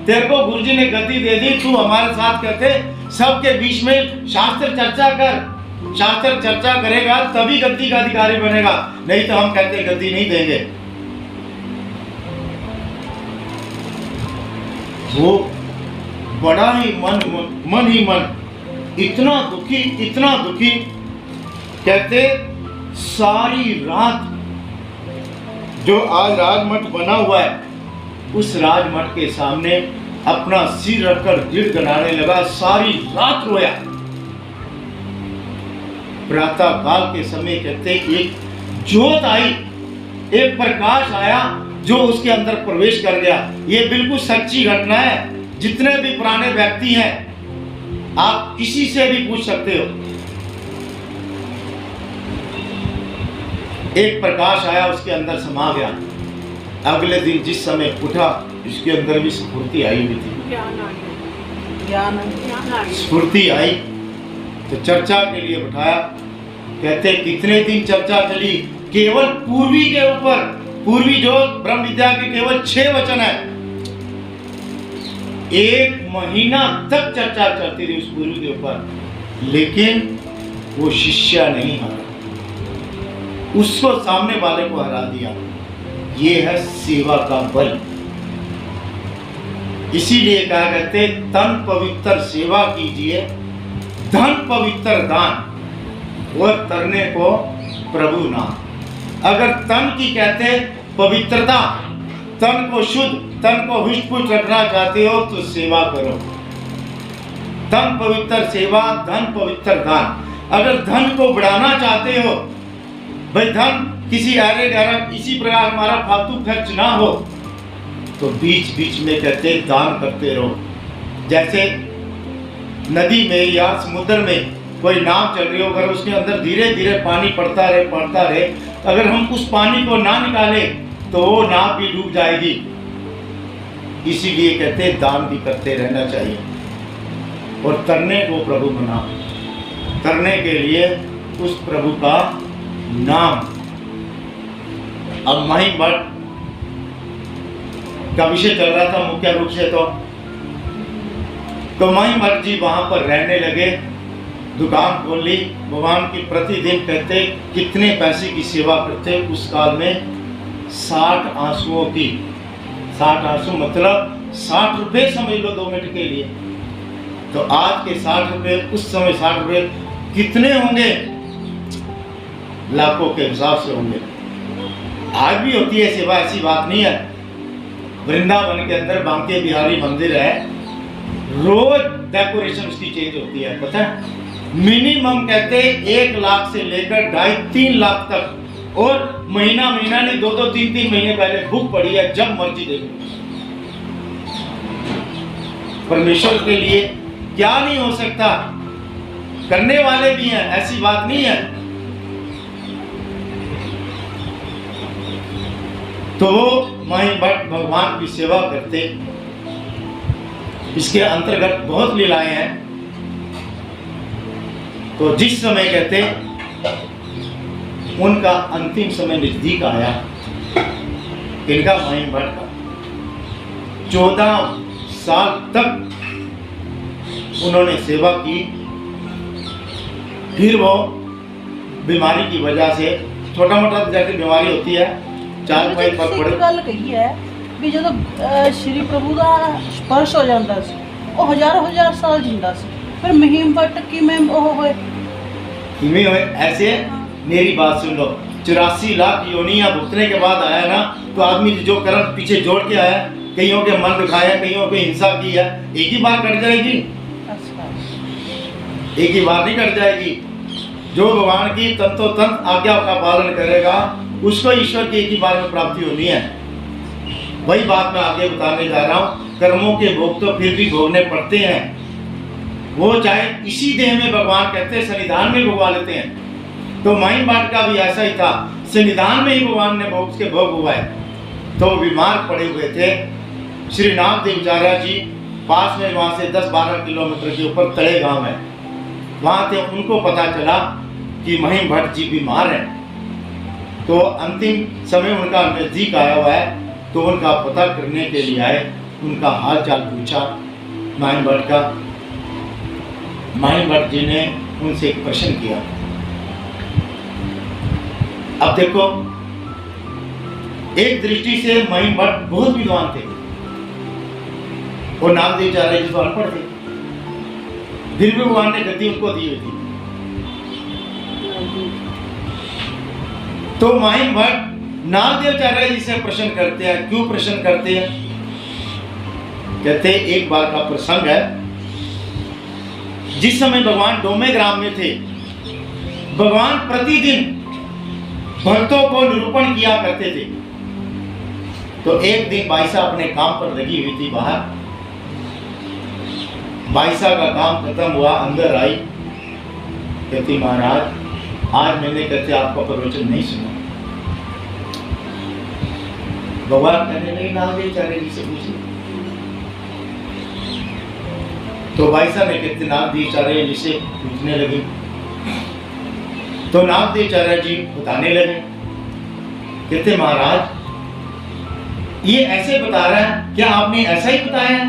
तेरे को गुरुजी ने गद्दी दे दी, तू हमारे साथ कहते सबके बीच में शास्त्र चर्चा कर, शास्त्र चर्चा करेगा तभी गद्दी का अधिकारी बनेगा, नहीं तो हम कहते गद्दी नहीं देंगे। वो बड़ा ही मन ही मन इतना दुखी कहते सारी रात जो आज राजमठ बना हुआ है उस राजमठ के सामने अपना सिर रखकर गिड़गिड़ाने लगा, सारी रात रोया। प्रातः काल के समय कहते एक ज्योत आई, एक प्रकाश आया जो उसके अंदर प्रवेश कर गया। ये बिल्कुल सच्ची घटना है। जितने भी पुराने व्यक्ति हैं आप किसी से भी पूछ सकते हो। एक प्रकाश आया, उसके अंदर समा गया। अगले दिन जिस समय उठा इसके अंदर भी स्फूर्ति आई हुई थी। स्फूर्ति आई तो चर्चा के लिए बिठाया। कहते कितने दिन चर्चा चली, केवल पूर्वी के ऊपर, पूर्वी जो ब्रह्म विद्या के केवल 6 वचन है। 1 महीना तक चर्चा चलती थी उस पूर्वी के ऊपर, लेकिन वो शिष्य नहीं हारा, उसको सामने वाले को हरा दिया। ये है सेवा का बल। इसीलिए कहा करते तन पवित्र सेवा कीजिए, धन पवित्र दान और तरने को प्रभु नाम। अगर तन की कहते पवित्रता, तन को शुद्ध, तन को हुष्ट-पुष्ट रखना चाहते हो तो सेवा करो। तन पवित्र सेवा, धन पवित्र दान। अगर धन को बढ़ाना चाहते हो, भाई धन किसी अरे गहरा इसी प्रकार हमारा फालतू खर्च ना हो, तो बीच बीच में कहते दान करते रहो। जैसे नदी में या समुद्र में कोई नाव चल रही हो, अगर उसके अंदर धीरे धीरे पानी पड़ता रहे, अगर हम उस पानी को ना निकाले तो वो नाव भी डूब जाएगी। इसीलिए कहते दान भी करते रहना चाहिए। और तरने को प्रभु बनाओ, तरने के लिए उस प्रभु का नाम। अब महिम भट्ट का विषय चल रहा था मुख्य रूप से, तो महिम भट्ट जी वहां पर रहने लगे, दुकान खोल ली। भगवान की प्रतिदिन कहते कितने पैसे की सेवा करते उस काल में, 60 आंसुओं की। 60 आंसू मतलब 60 रुपये समझ लो 2 मिनट के लिए। तो आज के 60 रुपये, उस समय 60 रुपये कितने होंगे? लाखों के हिसाब से होंगे। आज भी होती है सेवा, ऐसी बात नहीं है। वृंदावन के अंदर बांके बिहारी मंदिर है, रोज डेकोरेशन उसकी चेंज होती है, पता है। मिनिमम कहते 1 लाख से लेकर 2.5-3 लाख तक, और महीना नहीं 2-2, 3-3 महीने पहले बुक पड़ी है, जब मर्जी देखो। परमेश्वर के लिए क्या नहीं हो सकता, करने वाले भी हैं, ऐसी बात नहीं है। तो वो महिम भट्ट भगवान की सेवा करते। इसके अंतर्गत बहुत लीलाएं हैं। तो जिस समय कहते उनका अंतिम समय नजदीक आया, इनका महिम भट्ट का 14 साल तक उन्होंने सेवा की। फिर वो बीमारी की वजह से, छोटा मोटा जैसे बीमारी होती है, 4 महीने पर पड़े। ਗੱਲ ਕਹੀ ਹੈ ਵੀ ਜਦੋਂ ਸ਼੍ਰੀ ਪ੍ਰਭੂ ਦਾ ਸਪਰਸ਼ ਹੋ ਜਾਂਦਾ ਸੀ ਉਹ ਹਜ਼ਾਰ ਸਾਲ ਜਿੰਦਾ ਸੀ, ਫਿਰ ਮਹੀਮ ਭੱਟ ਕਿਵੇਂ ਉਹ ਹੋਏ? किमें हुए ऐसे? मेरी बात सुन लो, 84 लाख योनियां भुगतने के बाद आया ना, तो आदमी जो कर्म पीछे जोड़ के आया, कईयों के मन दुखाया, कईयों के हिंसा की है, एक ही बार कट जाएगी? एक ही बार नहीं कट जाएगी। जो भगवान की तंतोतंत आज्ञा का पालन करेगा उसको ईश्वर की एक ही बार में प्राप्ति होनी है। वही बात मैं आगे बताने जा रहा हूँ। कर्मों के भोग तो फिर भी भोगने पड़ते हैं, वो चाहे इसी देह में भगवान कहते हैं सन्निधान में भोगवा लेते हैं। तो महिम भट्ट का भी ऐसा ही था, सन्निधान में ही भगवान ने भोग के भोग हुआ है। तो बीमार पड़े हुए थे। श्री नामदेवचार्य जी पास में, वहाँ से 10-12 किलोमीटर के ऊपर तड़े गांव है, वहाँ थे। उनको पता चला कि महिम भट्ट जी बीमार हैं। तो अंतिम समय उनका नजदीक आया हुआ है, तो उनका पता करने के लिए आए, उनका हाल चाल पूछा महिम भट्ट का। महिम भट्ट जी ने उनसे एक प्रश्न किया। अब देखो, एक दृष्टि से महिम भट्ट बहुत विद्वान थे, और नागदेवाचार्य जी तो अनपढ़ थे, फिर भी भगवान ने गद्दी उनको दी हुई थी। तो माहिम भट्ट नागदेवाचार्य जी से प्रश्न करते हैं। क्यों प्रश्न करते हैं? कहते एक बार का प्रसंग है, जिस समय भगवान डोमे ग्राम में थे, भगवान प्रतिदिन भक्तों को निरूपण किया करते थे। तो एक दिन बाईसा अपने काम पर लगी हुई थी बाहर। बाईसा का काम खत्म हुआ, अंदर आई, कहती महाराज आज मैंने कहते आपका प्रवचन नहीं सुना। भगवान कहने लगे नागदेवाचार्य जी से पूछिए। तो बाईसा ने कहते नागदेवाचार्य जी से पूछने लगे। तो नागदेवाचार्य जी बताने लगे, कहते महाराज ये ऐसे बता रहा है, क्या आपने ऐसा ही बताया है?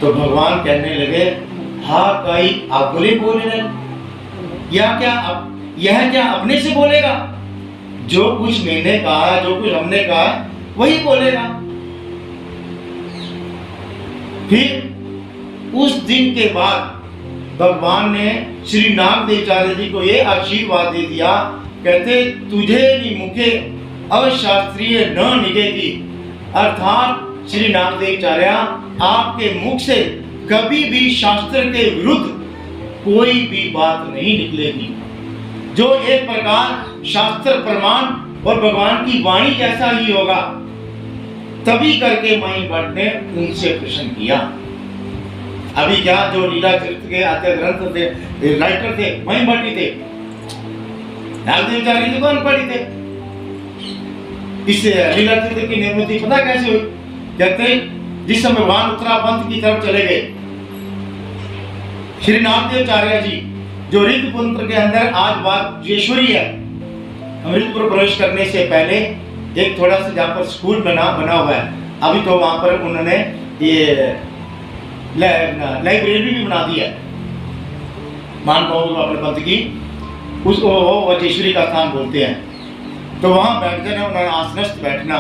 तो भगवान कहने लगे हाँ कई आप बोले बोल रहे, या क्या यह क्या अपने से बोलेगा? जो कुछ मैंने कहा, जो कुछ हमने कहा वही बोलेगा। फिर उस दिन के बाद भगवान ने श्री नागदेवाचार्य जी को ये आशीर्वाद दे दिया, कहते तुझे मुखे अशास्त्रीय न निगेगी, अर्थात श्री नागदेवाचार्य आपके मुख से कभी भी शास्त्र के विरुद्ध कोई भी बात नहीं निकलेगी। जो एक प्रकार शास्त्र प्रमाण और भगवान की वाणी जैसा ही होगा। तभी करके माई भट्ट ने उनसे प्रश्न किया। अभी क्या जो लीला चरित्र के आद्य ग्रंथ थे, राइटर थे, माई भट्ट ही थे, नागदेवाचार्य जी तो अनपढ़ थे। इससे लीला चरित्र की निर्मिति पता कैसे हुई? कहते जिस समय भगवान उत्तरापंथ की तरफ चले गए, श्री नागदेवाचार्य जी जो ऋतुपुत्र के अंदर आज बात जेश्वरी है, अमृतपुर प्रवेश करने से पहले एक थोड़ा सा जहाँ पर स्कूल बना हुआ है, अभी तो वहां पर उन्होंने ये लाइब्रेरी भी बना दी है मान अपने पंथ की, उसको वो जेश्वरी का स्थान बोलते हैं। तो वहां बैठ जाना, उन्होंने आसनस्थ बैठना।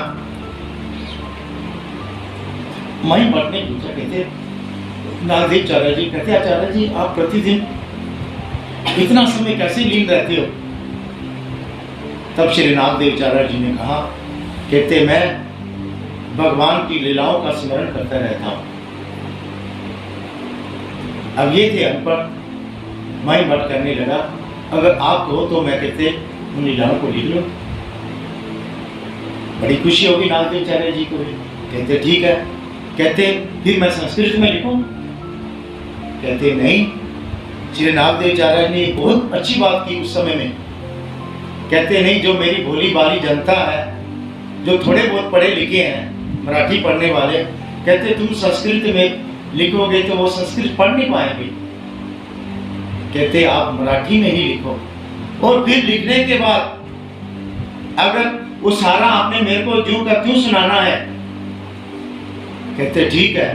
माई भट्ट ने पूछा, कहते नागदेवाचार्य जी, कहते आचार्य जी आप प्रतिदिन इतना समय कैसे लीन रहते हो? तब श्री नागदेवाचार्य जी ने कहा, कहते मैं भगवान की लीलाओं का स्मरण करता रहता हूं। अब ये थे अनपढ़। माई भट्ट करने लगा, अगर आप कहो तो मैं कहते उन लीलाओं को लिख लो। बड़ी खुशी होगी नागदेवाचार्य जी को। कहते ठीक है। कहते फिर मैं संस्कृत में लिखूं? कहते नहीं। श्री नागदेवाचार्य ने बहुत अच्छी बात की उस समय में। कहते नहीं, जो मेरी भोली भाली जनता है, जो थोड़े बहुत पढ़े लिखे हैं, मराठी पढ़ने वाले, कहते तुम संस्कृत में लिखोगे तो वो संस्कृत पढ़ नहीं पाएंगे। कहते आप मराठी में ही लिखो, और फिर लिखने के बाद अगर वो सारा आपने मेरे को ज्यों का त्यों सुनाना है, कहते ठीक है।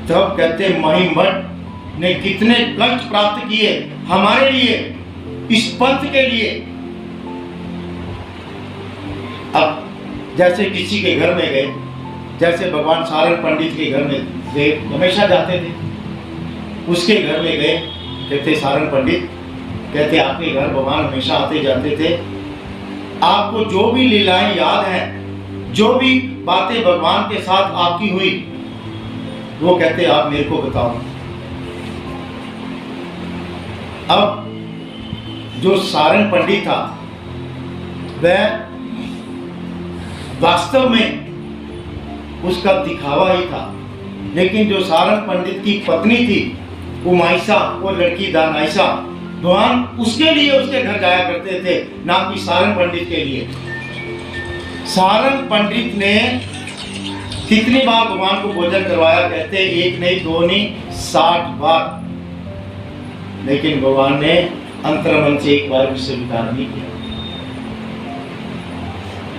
तब कहते महिम भट्ट ने कितने कष्ट प्राप्त किए हमारे लिए, इस पंथ के लिए। अब जैसे किसी के घर में गए, जैसे भगवान सारंग पंडित के घर में वे हमेशा जाते थे, उसके घर में गए। कहते सारंग पंडित, कहते आपके घर भगवान हमेशा आते जाते थे, आपको जो भी लीलाएं याद हैं, जो भी बातें भगवान के साथ आपकी हुई, वो कहते आप मेरे को बताओ। अब जो सारंग पंडित था वह वास्तव में उसका दिखावा ही था, लेकिन जो सारंग पंडित की पत्नी थी उमाइसा, वो लड़की दानाइसा, भगवान उसके लिए उसके घर जाया करते थे, ना कि सारंग पंडित के लिए। सारंग पंडित ने कितनी बार भगवान को भोजन करवाया? कहते एक नहीं, दो नहीं, 60 बार। लेकिन भगवान ने अंतर्मन से एक बार भी स्वीकार नहीं किया।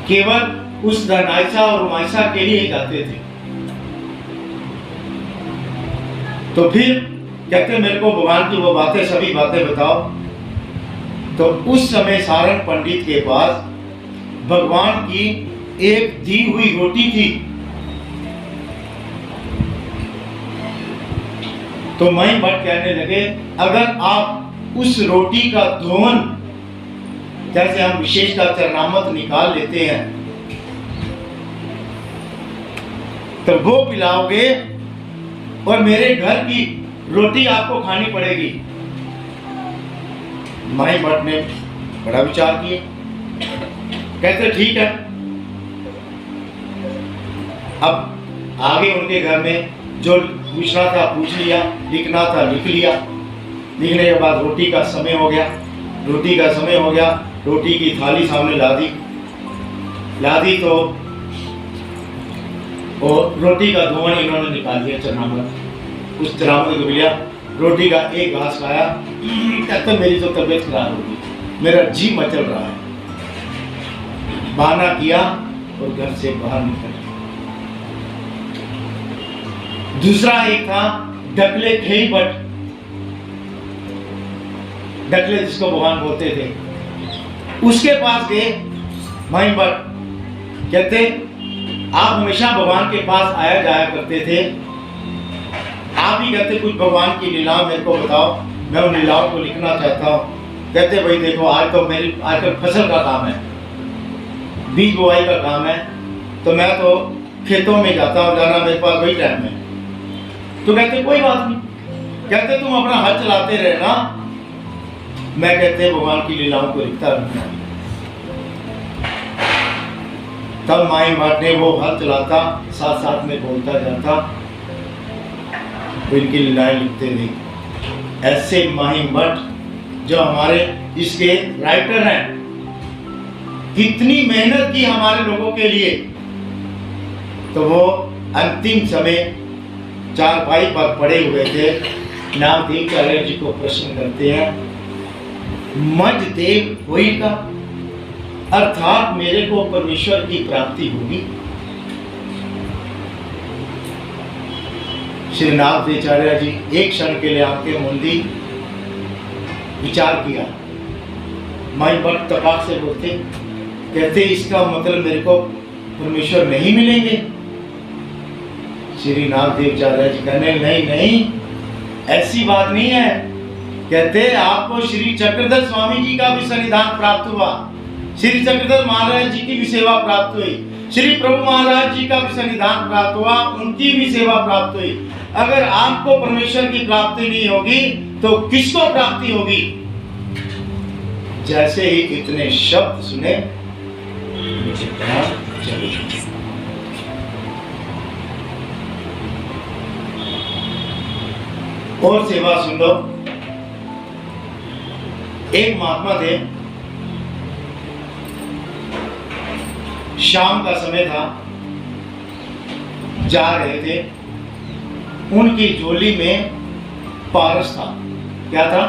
केवल उस दानाइसा और उमाइसा के लिए जाते थे। तो फिर कहते मेरे को भगवान की वो बातें, सभी बातें बताओ। तो उस समय सारंग पंडित के पास भगवान की एक दी हुई रोटी थी। तो माई भट्ट कहने लगे, अगर आप उस रोटी का धोवन, जैसे हम विशेषता चरणामत निकाल लेते हैं, तो वो पिलाओगे और मेरे घर की रोटी आपको खानी पड़ेगी। माई भट्ट ने बड़ा विचार किया, कहते ठीक है। अब आगे उनके घर में जो पूछना था पूछ लिया, लिखना था लिख लिया। लिखने के बाद रोटी का समय हो गया। रोटी का समय हो गया, रोटी की थाली सामने ला दी तो और रोटी का धुआं इन्होंने निकाल दिया चरणामृत। उस चरणामृत को लिया, रोटी का एक घास खाया, कहते मेरी तो तबीयत खराब होगी, मेरा जी मचल रहा है। बहाना किया और घर से बाहर निकल गया। दूसरा एक था डकले खेई भट्ट, डकले जिसको भगवान बोलते थे, उसके पास गए माई भट्ट। कहते आप हमेशा भगवान के पास आया जाया करते थे, आप ही कहते कुछ भगवान की लीला मेरे को बताओ, मैं उन लीलाओं को लिखना चाहता हूँ। कहते भाई देखो, आज तो मेरी आजकल फसल का काम है, बीज बुआई का काम है, तो मैं तो खेतों में जाता हूँ, जाना मेरे पास वही टाइम है। तो कहते कोई बात नहीं, कहते तुम अपना हल चलाते रहना, मैं कहते भगवान की लीलाओं को लिखता रहूंगा। तब माई भट्ट ने वो हल चलाता, साथ साथ में बोलता जाता, इनकी लीलाएं लिखते थे। ऐसे माही भट्ट जो हमारे इसके राइटर हैं, कितनी मेहनत की हमारे लोगों के लिए। तो वो अंतिम समय चारपाई पर पड़े हुए थे। नामदेव चार्य जी को प्रश्न करते हैं, मज देव होएगा, अर्थात मेरे को परमेश्वर की प्राप्ति होगी। श्री नामदेवाचार्य जी एक क्षण के लिए आपके मुंदी विचार किया। माई भट्ट तपाक से बोलते, कहते इसका मतलब मेरे को परमेश्वर नहीं मिलेंगे। श्री नामदेवाचार्य जी कहने नहीं, ऐसी बात नहीं है। कहते आपको श्री चक्रधर स्वामी जी का भी सन्निधान प्राप्त हुआ, श्री चक्रधर महाराज जी की भी सेवा प्राप्त हुई, श्री प्रभु महाराज जी का भी सन्निधान प्राप्त हुआ, उनकी भी सेवा प्राप्त हुई। अगर आपको परमेश्वर की प्राप्ति नहीं होगी तो किसको प्राप्ति होगी? जैसे ही इतने शब्द सुने, मुझे पता चला। और सेवा सुन लो। एक महात्मा थे, शाम का समय था, जा रहे थे, उनकी झोली में पारस था। क्या था?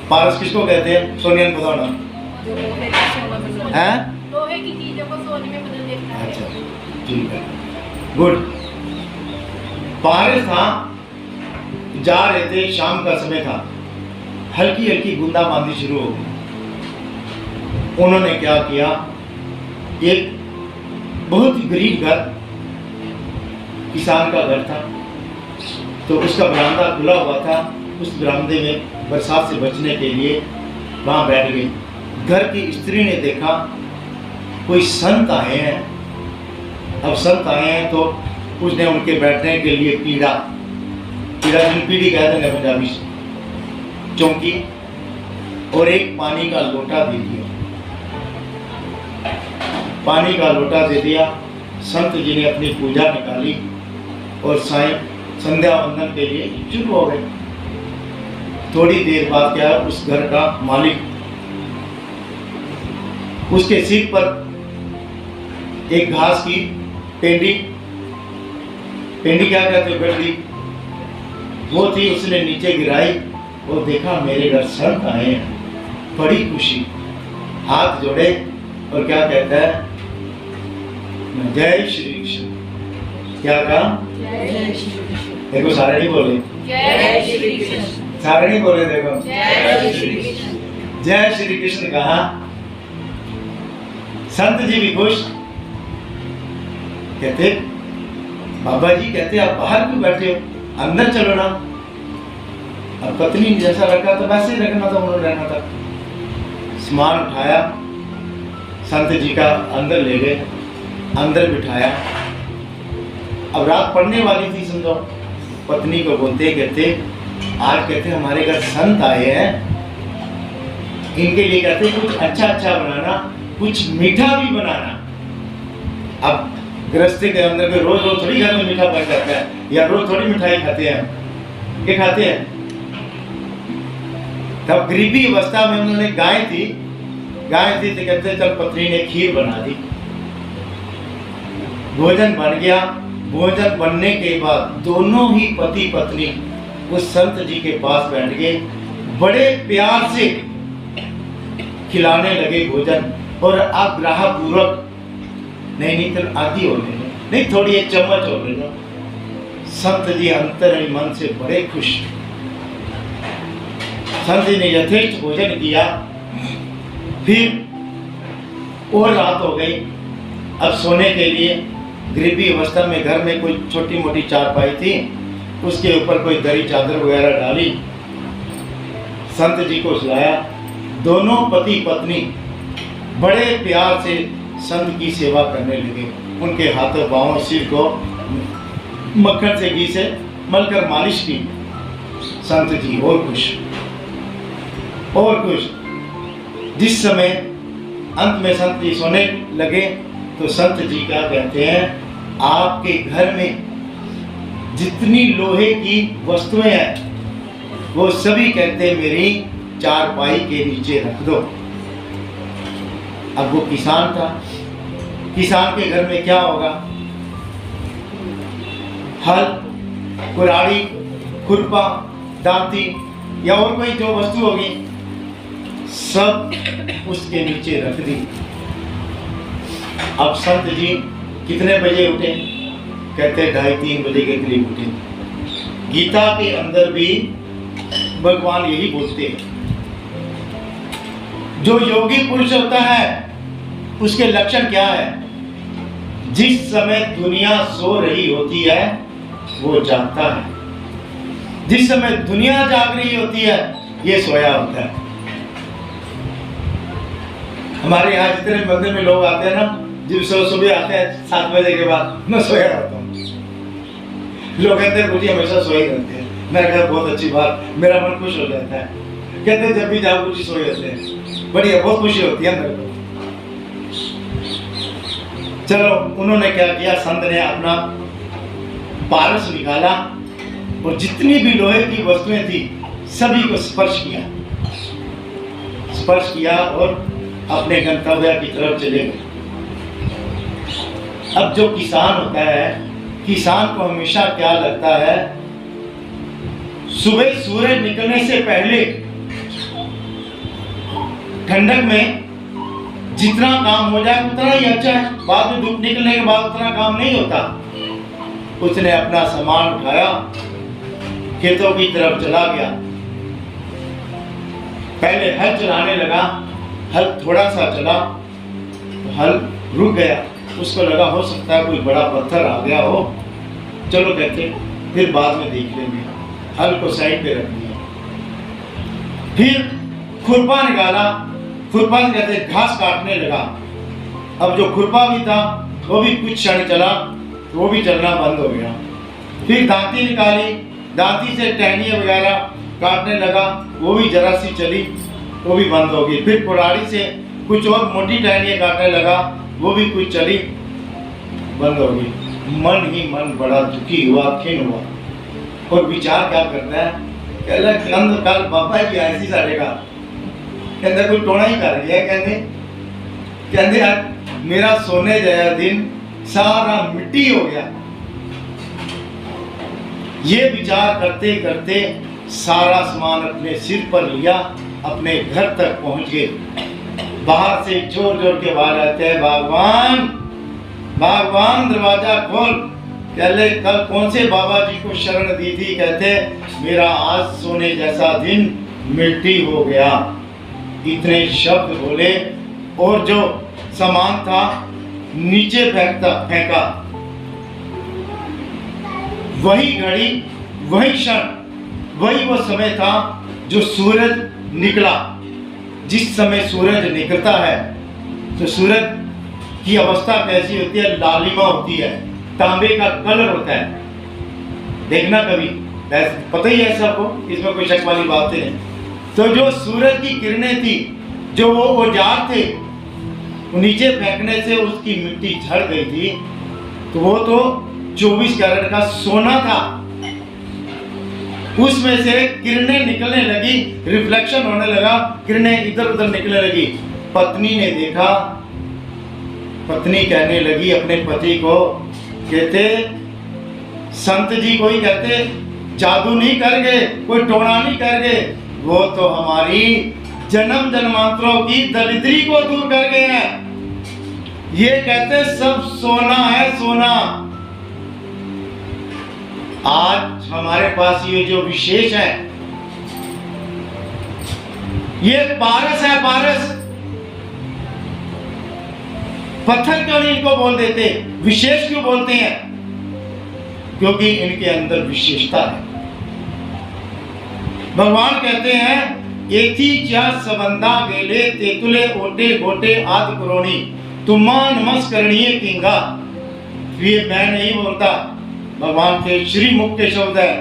पारस किसको कहते हैं? सोनिया ने बताओ ना। हैं? लोहे की चीजों को सोने में बदल देता है। अच्छा, ठीक है, गुड। पारस था, जा रहे थे, शाम का समय था, हल्की हल्की बूंदाबांदी शुरू हो गई। उन्होंने क्या किया, एक बहुत ही गरीब घर, किसान का घर था, तो उसका बरामदा खुला हुआ था। उस बरामदे में बरसात से बचने के लिए वहाँ बैठ गए। घर की स्त्री ने देखा कोई संत आए हैं। अब संत आए हैं तो उसने उनके बैठने के लिए पीढ़ी कहते हैं पंजाबी से, चौकी और एक पानी का लोटा दे दिया। पानी का लोटा दे दिया। संत जी ने अपनी पूजा निकाली और सायं संध्या वंदन के लिए शुरू हो गए। थोड़ी देर बाद क्या, उस घर का मालिक, उसके सिर पर एक घास की पेंडी क्या कहते हैं, गड्डी, वो थी, उसने नीचे गिराई और देखा मेरे घर संत आए हैं। बड़ी खुशी, हाथ जोड़े और क्या कहता है, जय श्री कृष्ण। क्या कहा? जय श्री कृष्ण। देखो सारे नहीं बोले, जय श्री कृष्ण। सारे नहीं बोले, देखो जय श्री कृष्ण। जय श्री कृष्ण कहा। संत जी भी खुश, कहते बाबा जी कहते आप बाहर क्यों बैठे हो, अंदर चलो ना। अब पत्नी ने जैसा रखा था वैसे ही रखना था, उन्होंने रहना था। सामान उठाया, संत जी का अंदर ले गए, अंदर बिठाया। अब रात पड़ने वाली थी, समझो। पत्नी को बोलते कहते आज कहते हमारे घर संत आए हैं, इनके लिए कहते कुछ अच्छा अच्छा बनाना, कुछ मीठा भी बनाना। अब गृहस्थी के अंदर में रोज रोज थोड़ी घर में मीठा बन जाता है, या रोज थोड़ी मिठाई खाते हैं, ये खाते हैं। तब गरीबी अवस्था में उन्होंने गाय थी तो कहते चल पत्नी ने खीर बना दी, भोजन बन गया। भोजन बनने के बाद दोनों ही पति पत्नी उस संत जी के पास बैठ गए, बड़े प्यार से खिलाने लगे भोजन, और आग्रह पूर्वक नहीं तो आधी हो लेना, नहीं थोड़ी एक चम्मच हो लेना। संत जी अंतर मन से बड़े खुश। संत जी ने यथेष्ट भोजन किया। फिर और रात हो गई। अब सोने के लिए गरीबी अवस्था में घर में कोई छोटी मोटी चारपाई थी, उसके ऊपर कोई दरी चादर वगैरह डाली, संत जी को सुलाया। दोनों पति पत्नी बड़े प्यार से संत की सेवा करने लगे। उनके हाथों पांवों सिर को मक्खन से घी से मलकर मालिश की। संत जी और खुश। जिस समय अंत में संत जी सोने लगे तो संत जी क्या कहते हैं, आपके घर में जितनी लोहे की वस्तुएं हैं वो सभी कहते मेरी चारपाई के नीचे रख दो। अब वो किसान था, किसान के घर में क्या होगा, हल, कुराड़ी, खुरपा, दांती या और कोई जो वस्तु होगी सब उसके नीचे रख दी। अब संत जी कितने बजे उठे, कहते 2:30-3 बजे के करीब उठे। गीता के अंदर भी भगवान यही बोलते हैं, जो योगी पुरुष होता है उसके लक्षण क्या है, जिस समय दुनिया सो रही होती है वो जागता है, जिस समय दुनिया जाग रही होती है ये सोया होता है। हमारे यहाँ जितने मंदिर में लोग आते हैं ना, जब सुबह आते हैं 7 बजे के बाद, मैं सोया रहता हूँ। लोग कहते हैं गुरुजी हमेशा सोए रहते हैं। मैं कहता बहुत अच्छी बात, मेरा मन खुश हो जाता है। कहते हैं जब भी जाओ गुरुजी सोए रहते हैं, बढ़िया, बहुत खुशी होती है मेरे को। चलो उन्होंने क्या किया, संत ने अपना पारस निकाला और जितनी भी लोहे की वस्तुएं थी सभी को स्पर्श किया और अपने गंतव्य की तरफ चले गए। अब जो किसान होता है, किसान को हमेशा क्या लगता है, सुबह सूरज निकलने से पहले ठंडक में जितना काम हो जाए उतना ही अच्छा है, बाद में धूप निकलने के बाद उतना काम नहीं होता। उसने अपना सामान उठाया, खेतों की तरफ चला गया। पहले हल चलाने लगा, हल थोड़ा सा चला तो हल रुक गया। उसको लगा हो सकता है कोई बड़ा पत्थर आ गया हो, चलो कहते फिर बाद में देख लेंगे। हल को साइड पे रख दिया। फिर खुरपा निकाला, खुरपा से कहते घास काटने लगा। अब जो खुरपा भी था वो भी कुछ क्षण चला, वो भी चलना बंद हो गया। फिर दांती निकाली, दांती से टहनियाँ वगैरह काटने लगा, वो भी जरा सी चली, वो भी बंद हो गई। फिर कुराड़ी से कुछ और मोटी टहनियाँ काटने लगा, वो भी कुछ चली, बंद हो गई। मन ही मन बड़ा दुखी हुआ, खिन्न हुआ और विचार क्या करता है, कहला कल बाबा जी ऐसी सारेगा, कहते कोई टोना ही कर गया। कहते यार मेरा सोने जया दिन सारा मिट्टी हो गया। ये विचार करते करते सारा सामान अपने सिर पर लिया, अपने घर तक पहुंच गए। बाहर से जोर जोर के आवाज आते हैं, भगवान भगवान दरवाजा खोल। कहले कल कौन से बाबा जी को शरण दी थी, कहते मेरा आज सोने जैसा दिन मिट्टी हो गया। इतने शब्द बोले और जो सामान था नीचे फेंका। वही घड़ी, वही क्षण, वही वो समय था जो सूरज निकला। जिस समय सूरज निकलता है तो सूरज की अवस्था कैसी होती है? लालिमा होती है, तांबे का कलर होता है। देखना कभी, पता ही है सबको, इसमें कोई शक वाली बात नहीं। तो जो सूरज की किरणें थी, जो वो औजार थे, नीचे फेंकने से उसकी मिट्टी झड़ गई थी। तो वो तो 24 कैरेट का सोना था। उसमें से किरणें निकलने लगी, रिफ्लेक्शन होने लगा, किरणें इधर उधर निकलने लगी। पत्नी ने देखा, पत्नी कहने लगी अपने पति को, कहते संत जी कोई कहते जादू नहीं कर गए, कोई टोना नहीं कर गए, वो तो हमारी जन्म जन्मांतरों की दरिद्री को दूर कर गए हैं। ये कहते सब सोना है, सोना। आज हमारे पास ये जो विशेष है, ये पारस है, पारस। पत्थर क्यों नहीं इनको बोल देते, विशेष क्यों बोलते हैं? क्योंकि इनके अंदर विशेषता है। भगवान कहते हैं एथी क्या संबंधा गेले तेतुले ओटे गोटे आदि करोनी तुम्मा नमस्करणीय किंगा। ये मैं नहीं बोलता, भगवान के श्री मुख के शब्द है।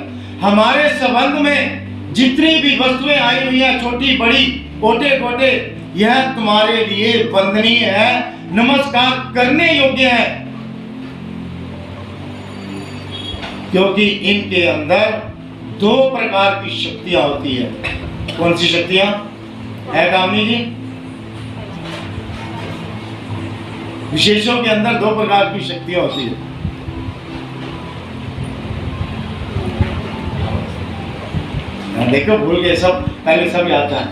हमारे संबंध में जितनी भी वस्तुएं आई हुई हैं, छोटी बड़ी, ओटे गोटे, यह तुम्हारे लिए वंदनीय है, नमस्कार करने योग्य है। क्योंकि इनके अंदर 2 प्रकार की शक्तियां होती है। कौन सी शक्तियां है कामनी जी? विशेषों के अंदर 2 प्रकार की शक्तियां होती है। देखो भूल गए सब, पहले सब याद है।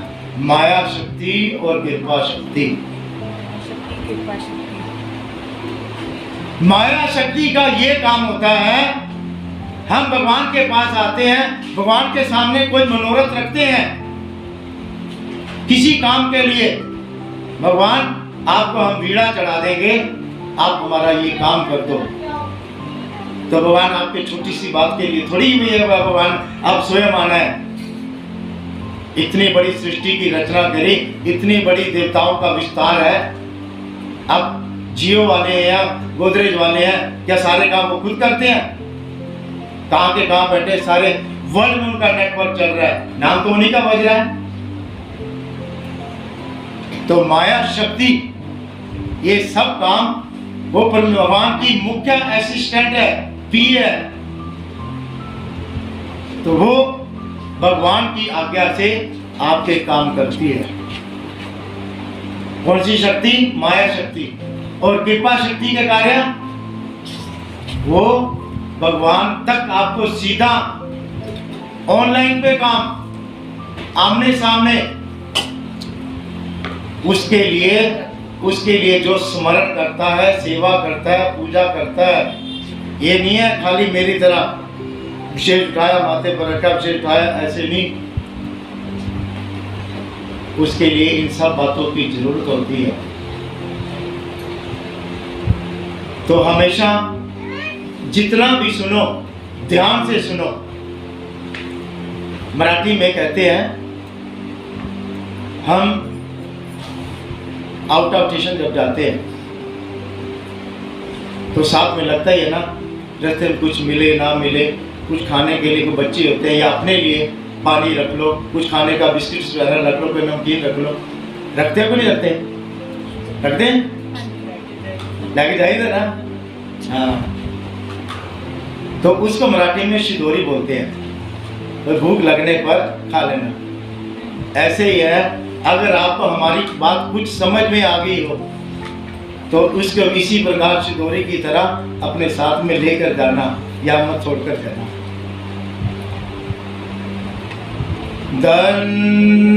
माया शक्ति और कृपा शक्ति। माया शक्ति का ये काम होता है, हम भगवान के पास आते हैं, भगवान के सामने कोई मनोरथ रखते हैं किसी काम के लिए। भगवान आपको हम वीणा चढ़ा देंगे, आप हमारा ये काम कर दो। तो भगवान आपके छोटी सी बात के लिए थोड़ी भी है, भगवान आप स्वयं आना है। इतनी बड़ी सृष्टि की रचना करी, इतनी बड़ी देवताओं का विस्तार है। अब जियो वाले हैं या गोदरेज वाले हैं, क्या सारे काम वो खुद करते हैं? कहाँ के कहाँ बैठे, सारे वर्ल्ड में उनका नेटवर्क चल रहा है, नाम तो उन्हीं का बज रहा है। तो माया शक्ति ये सब काम वो भगवान की मुख्य असिस्टेंट है, पी है। तो वो भगवान की आज्ञा से आपके काम करती है। कौन सी शक्ति? माया शक्ति। और कृपा शक्ति का कार्य वो भगवान तक आपको सीधा ऑनलाइन पे काम, आमने सामने। उसके लिए जो स्मरण करता है, सेवा करता है, पूजा करता है, ये नहीं है खाली मेरी तरह विशेष उठाया माथे पर रखा, विशेष उठाया, ऐसे नहीं। उसके लिए इन सब बातों की जरूरत होती है। तो हमेशा जितना भी सुनो ध्यान से सुनो। मराठी में कहते हैं, हम आउट ऑफ स्टेशन जब जाते हैं तो साथ में लगता ही है ना, रास्ते में कुछ मिले ना मिले, कुछ खाने के लिए कोई बच्चे होते हैं, या अपने लिए पानी रख लो, कुछ खाने का बिस्किट्स वगैरह रख लो, कोई नमकीन रख लो। रखते हो कि नहीं रखते? रखते हैं, लेके जाइए ना। हाँ, तो उसको मराठी में शिदोरी बोलते हैं। तो भूख लगने पर खा लेना। ऐसे ही है, अगर आपको हमारी बात कुछ समझ में आ गई हो तो उसको इसी प्रकार शिदोरी की तरह अपने साथ में लेकर जाना, या मत छोड़कर जाना। दंडवतो